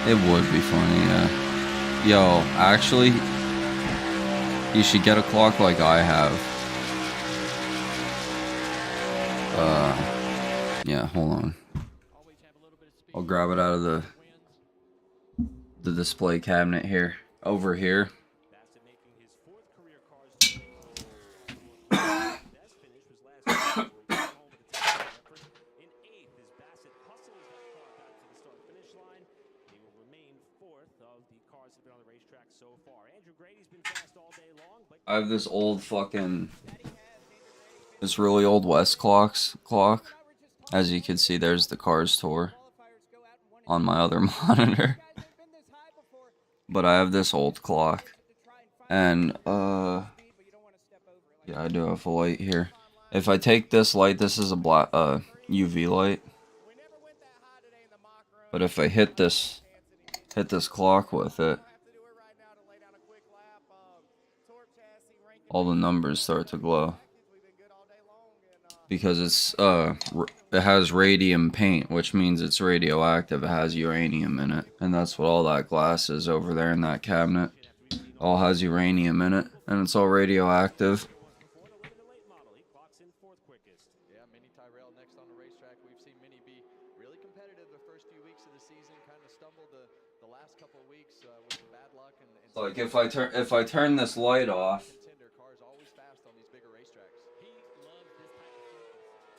S1: it would be funny, yeah. Yo, actually, you should get a clock like I have. Yeah, hold on. I'll grab it out of the display cabinet here. Over here. I have this old fucking, this really old West clock. As you can see, there's the Cars Tour on my other monitor. But I have this old clock. And, yeah, I do have a light here. If I take this light, this is a black, UV light. But if I hit this clock with it, all the numbers start to glow. Because it's, it has radium paint, which means it's radioactive. It has uranium in it. And that's what all that glass is over there in that cabinet. All has uranium in it, and it's all radioactive.
S3: Yeah, Mini Tyrell next on the racetrack. We've seen Mini be really competitive the first few weeks of the season. Kind of stumbled the last couple of weeks with some bad luck. And
S1: Like if I turn this light off,
S3: contender cars always fast on these bigger racetracks.
S2: He loves this type of surface.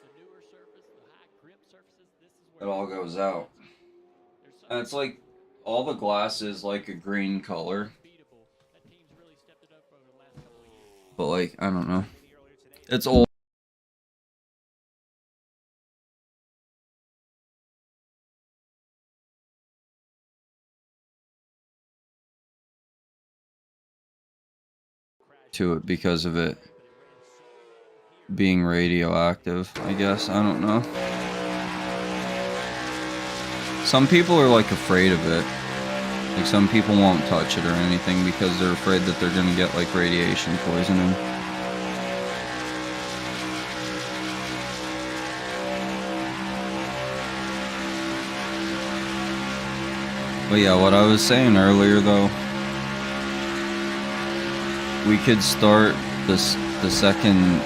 S2: The newer surface, the high grip surfaces, this is where
S1: it all goes out. And it's like all the glass is like a green color.
S2: that team's really stepped it up over the last couple of years.
S1: But like, I don't know. It's old. To it because of it being radioactive, I guess. I don't know. Some people are like afraid of it. Like some people won't touch it or anything because they're afraid that they're gonna get like radiation poisoning. But yeah, what I was saying earlier though, we could start the second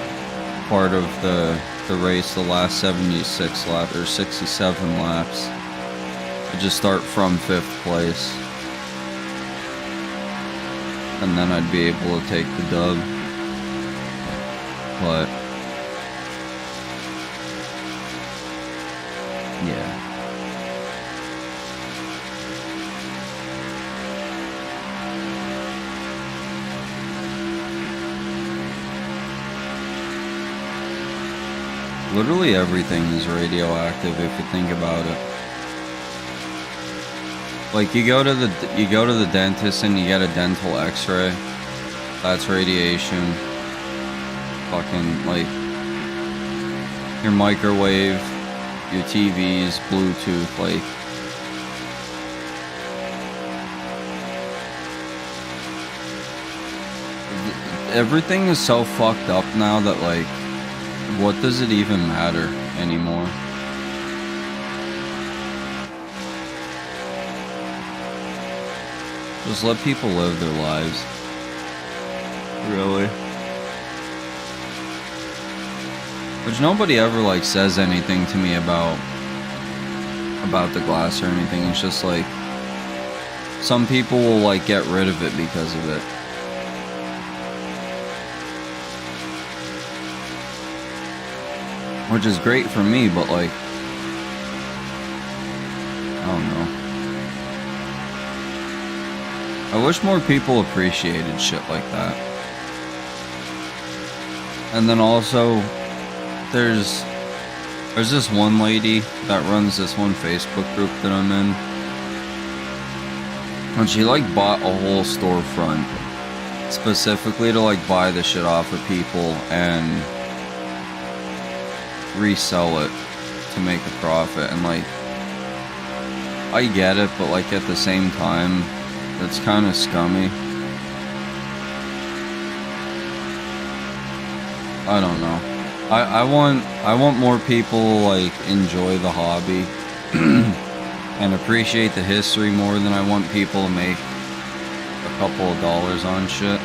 S1: part of the race, the last 76 laps or 67 laps. I'd just start from 5th place, and then I'd be able to take the dub. But yeah. Literally everything is radioactive if you think about it. Like you go to the dentist and you get a dental x-ray. That's radiation. Fucking like your microwave, your TVs, Bluetooth, like everything is so fucked up now that like what does it even matter anymore? Just let people live their lives. Really. Which nobody ever like says anything to me about the glass or anything. It's just like some people will like get rid of it because of it. which is great for me, but like, I don't know. I wish more people appreciated shit like that. And then also, there's this one lady that runs this one Facebook group that I'm in. And she like bought a whole storefront specifically to like buy the shit off of people and resell it to make a profit. And like, I get it, but like at the same time, that's kind of scummy. I don't know. I want more people like enjoy the hobby and appreciate the history more than I want people to make a couple of dollars on shit.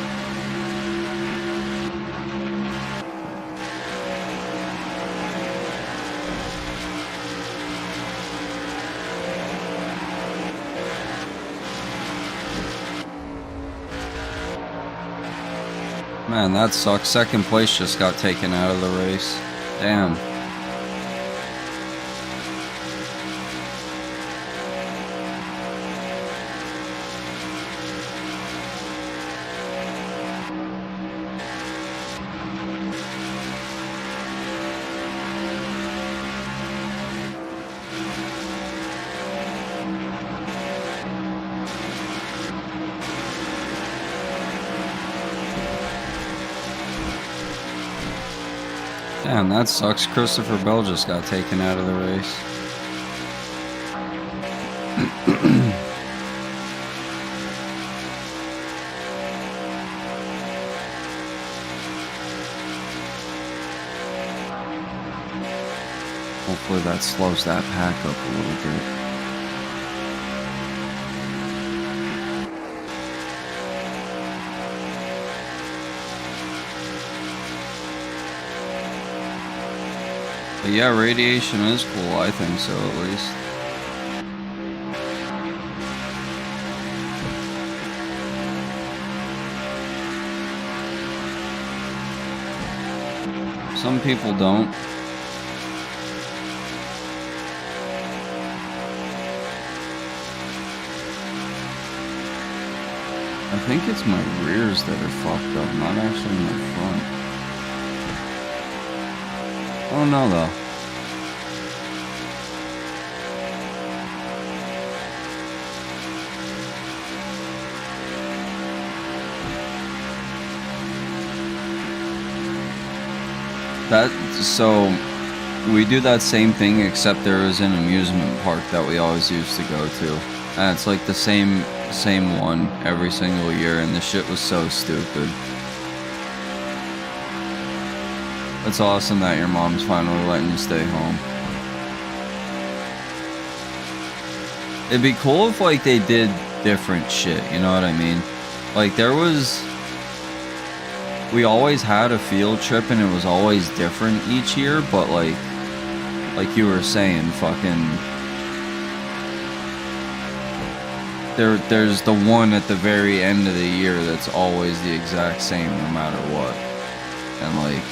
S1: Man, that sucks. Second place just got taken out of the race. Damn. Damn, that sucks. Christopher Bell just got taken out of the race. Hopefully that slows that pack up a little bit. But yeah, radiation is cool, I think so at least. Some people don't. I think it's my rears that are fucked up, not actually my front. I don't know though. So we do that same thing, except there is an amusement park that we always used to go to. And it's like the same one every single year, and this shit was so stupid. It's awesome that your mom's finally letting you stay home. It'd be cool if like they did different shit, you know what I mean? Like we always had a field trip and it was always different each year, but like you were saying, fucking there's the one at the very end of the year that's always the exact same no matter what. And like,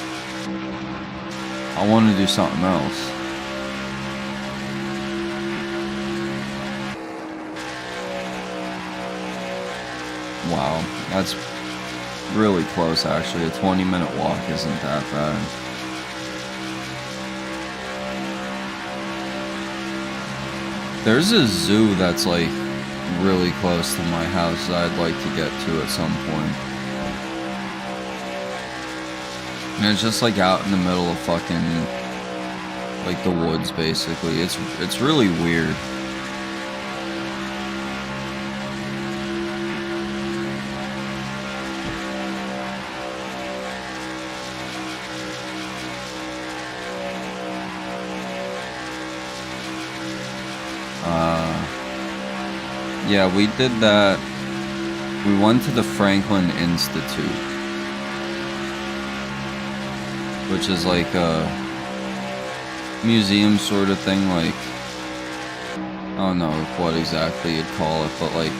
S1: I want to do something else. Wow, that's really close actually. A 20-minute walk isn't that bad. There's a zoo that's like really close to my house that I'd like to get to at some point. And it's just like out in the middle of fucking like the woods basically. It's really weird. Yeah, we did that. We went to the Franklin Institute, which is like a museum sort of thing. Like, I don't know what exactly you'd call it, but like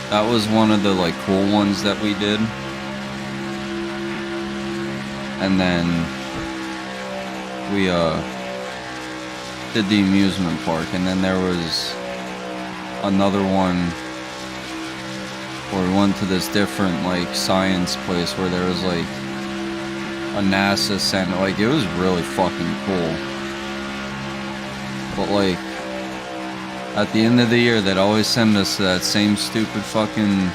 S1: that was one of the like cool ones that we did. And then we did the amusement park, and then there was another one where we went to this different, like, science place where there was, like, a NASA center. Like, it was really fucking cool. But, like, at the end of the year, they'd always send us to that same stupid fucking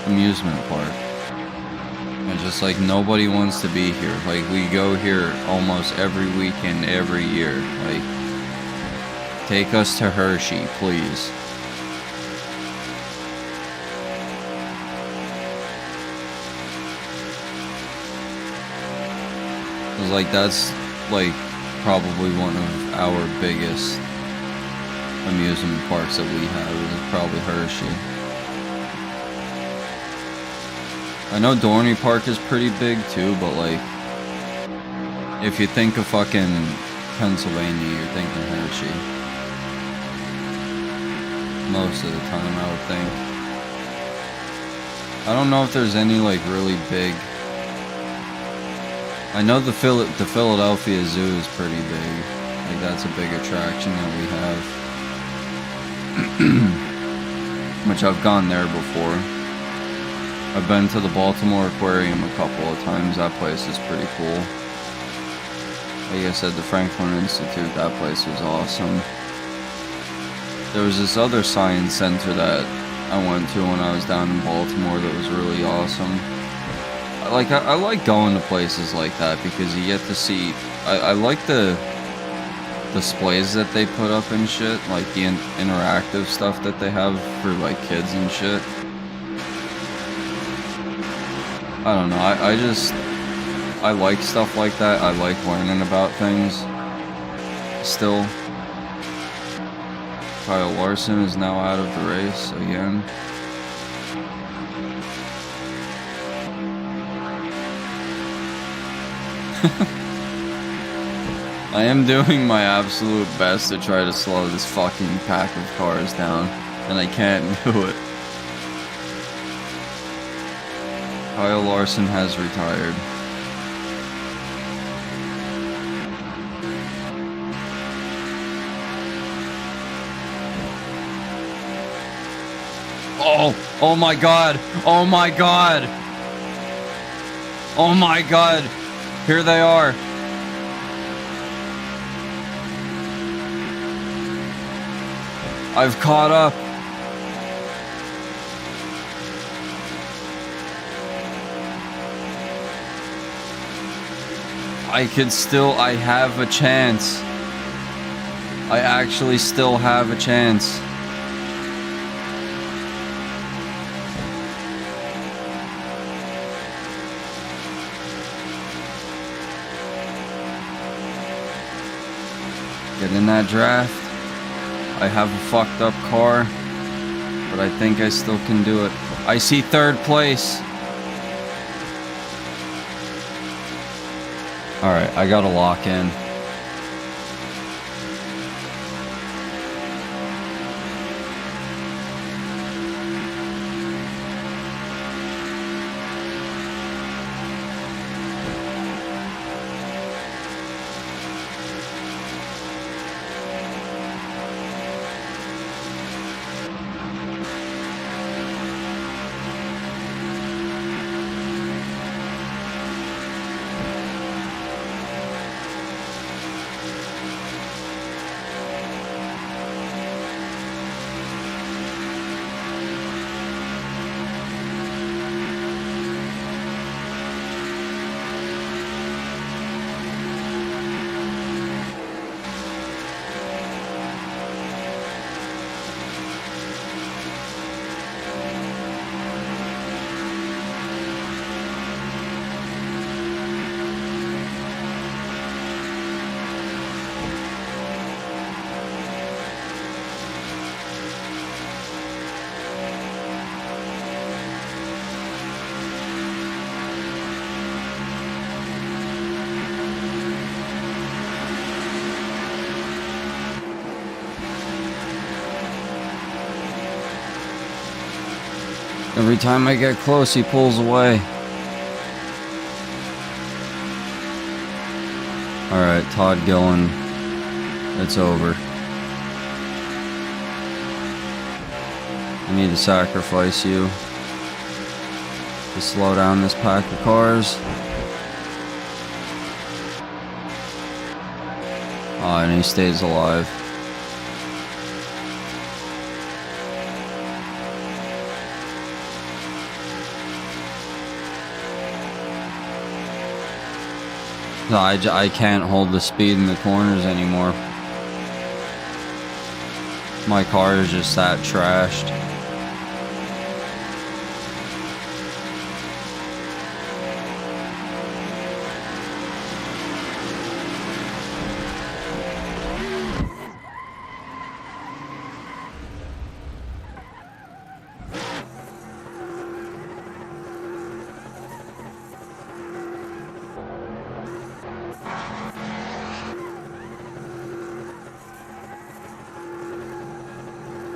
S1: amusement park. And just, like, nobody wants to be here. Like, we go here almost every weekend, every year. Like, take us to Hershey, please. 'Cause, like, that's, like, probably one of our biggest amusement parks that we have, is probably Hershey. I know Dorney Park is pretty big too, but, like, if you think of fucking Pennsylvania, you're thinking Hershey. Most of the time, I would think. I don't know if there's any, like, really big. I know the Philadelphia Zoo is pretty big. Like, that's a big attraction that we have. Which I've gone there before. I've been to the Baltimore Aquarium a couple of times. That place is pretty cool. Like I said, the Franklin Institute, that place was awesome. There was this other science center that I went to when I was down in Baltimore that was really awesome. I like going to places like that because you get to see. I like the displays that they put up and shit, like the interactive stuff that they have for, like, kids and shit. I don't know. I like stuff like that. I like learning about things. Still, Kyle Larson is now out of the race again. I am doing my absolute best to try to slow this fucking pack of cars down, and I can't do it. Kyle Larson has retired. Oh my god! Oh my god! Oh my god! Here they are! I've caught up. I have a chance. I actually still have a chance. Get in that draft. I have a fucked up car, but I think I still can do it. I see third place. Alright, I gotta lock in. Every time I get close, he pulls away. Alright, Todd Gillen It's over. I need to sacrifice you to slow down this pack of cars. Oh, and he stays alive. No, I can't hold the speed in the corners anymore. My car is just that trashed.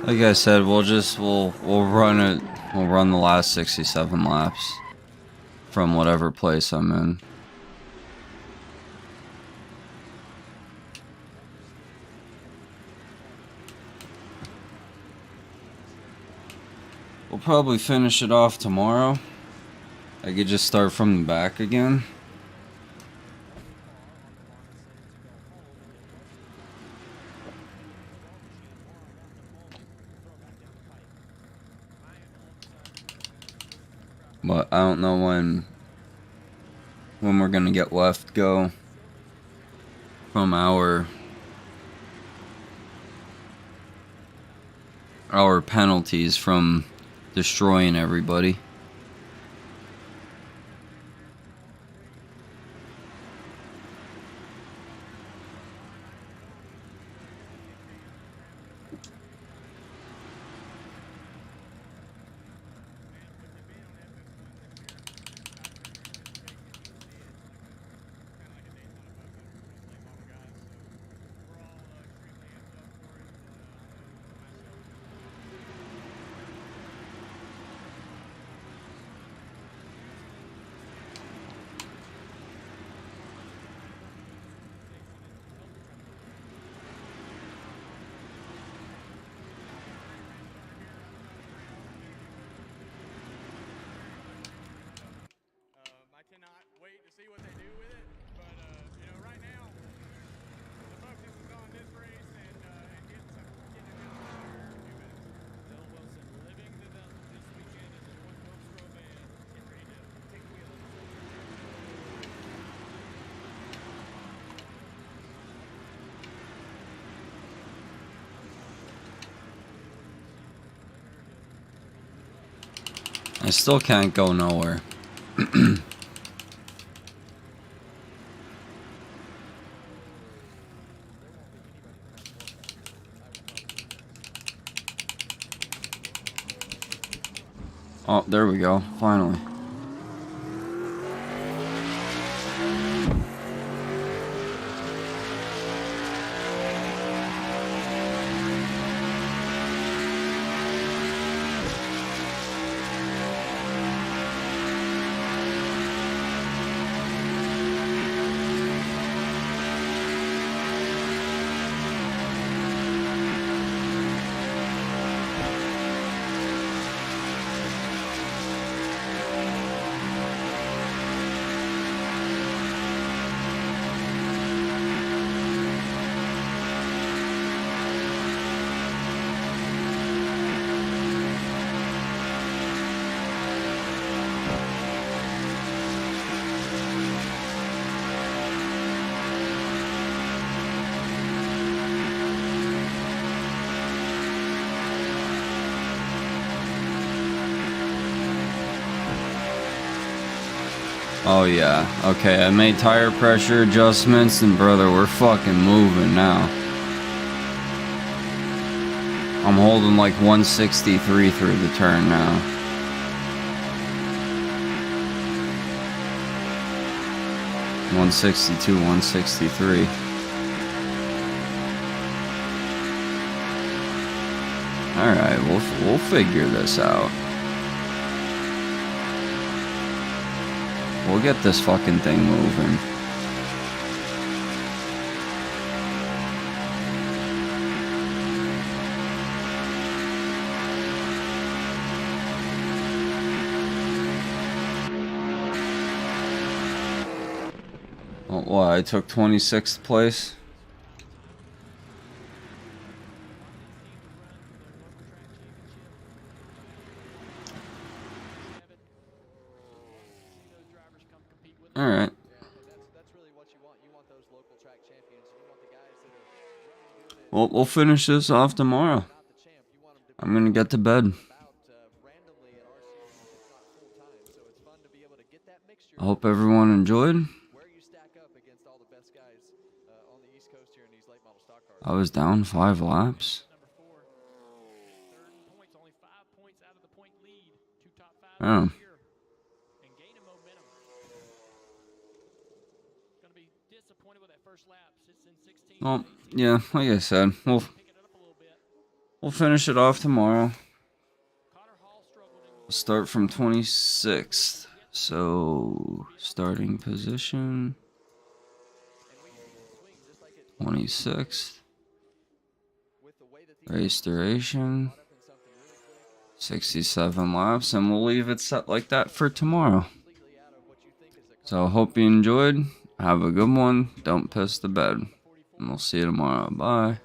S1: Like I said, we'll run it. We'll run the last 67 laps from whatever place I'm in. We'll probably finish it off tomorrow. I could just start from the back again. But I don't know when we're gonna get left go from our penalties from destroying everybody. I still can't go nowhere. Oh, there we go. Finally. Oh yeah, okay, I made tire pressure adjustments and brother, we're fucking moving now. I'm holding like 163 through the turn now. $162, 163. Alright, we'll figure this out. We'll get this fucking thing moving. Oh, what? I took 26th place. All right.
S3: Yeah, and that's really what you want. You want those local track champions. You want the guys that are running good.
S1: Well, we'll finish this off tomorrow.
S3: Not the champ. You want them to
S1: I'm gonna get to bed.
S3: about randomly at RC, if not full time. So it's fun to be able to get that mixture.
S1: I hope everyone enjoyed.
S3: Where you stack up against all the best guys on the East Coast here in these late model stock cars.
S1: I was down 5 laps.
S2: Number 4. Third in points, only 5 points out of the point lead. 2 top 5
S1: Oh.
S2: here. And gaining momentum. Gonna be disappointed with that first lap. Sits in 16.
S1: Well, yeah, like I said,
S2: Picking it up a little bit.
S1: we'll finish it off tomorrow.
S2: Connor Hall struggled in
S1: We'll start from 26th. So, starting position 26th.
S3: With the way that these
S1: Race duration
S3: caught up in something really quick,
S1: 67 laps, and we'll leave it set like that for tomorrow.
S3: completely out of what you think is a
S1: So, hope you enjoyed. Have a good one. Don't piss the bed. And we'll see you tomorrow. Bye.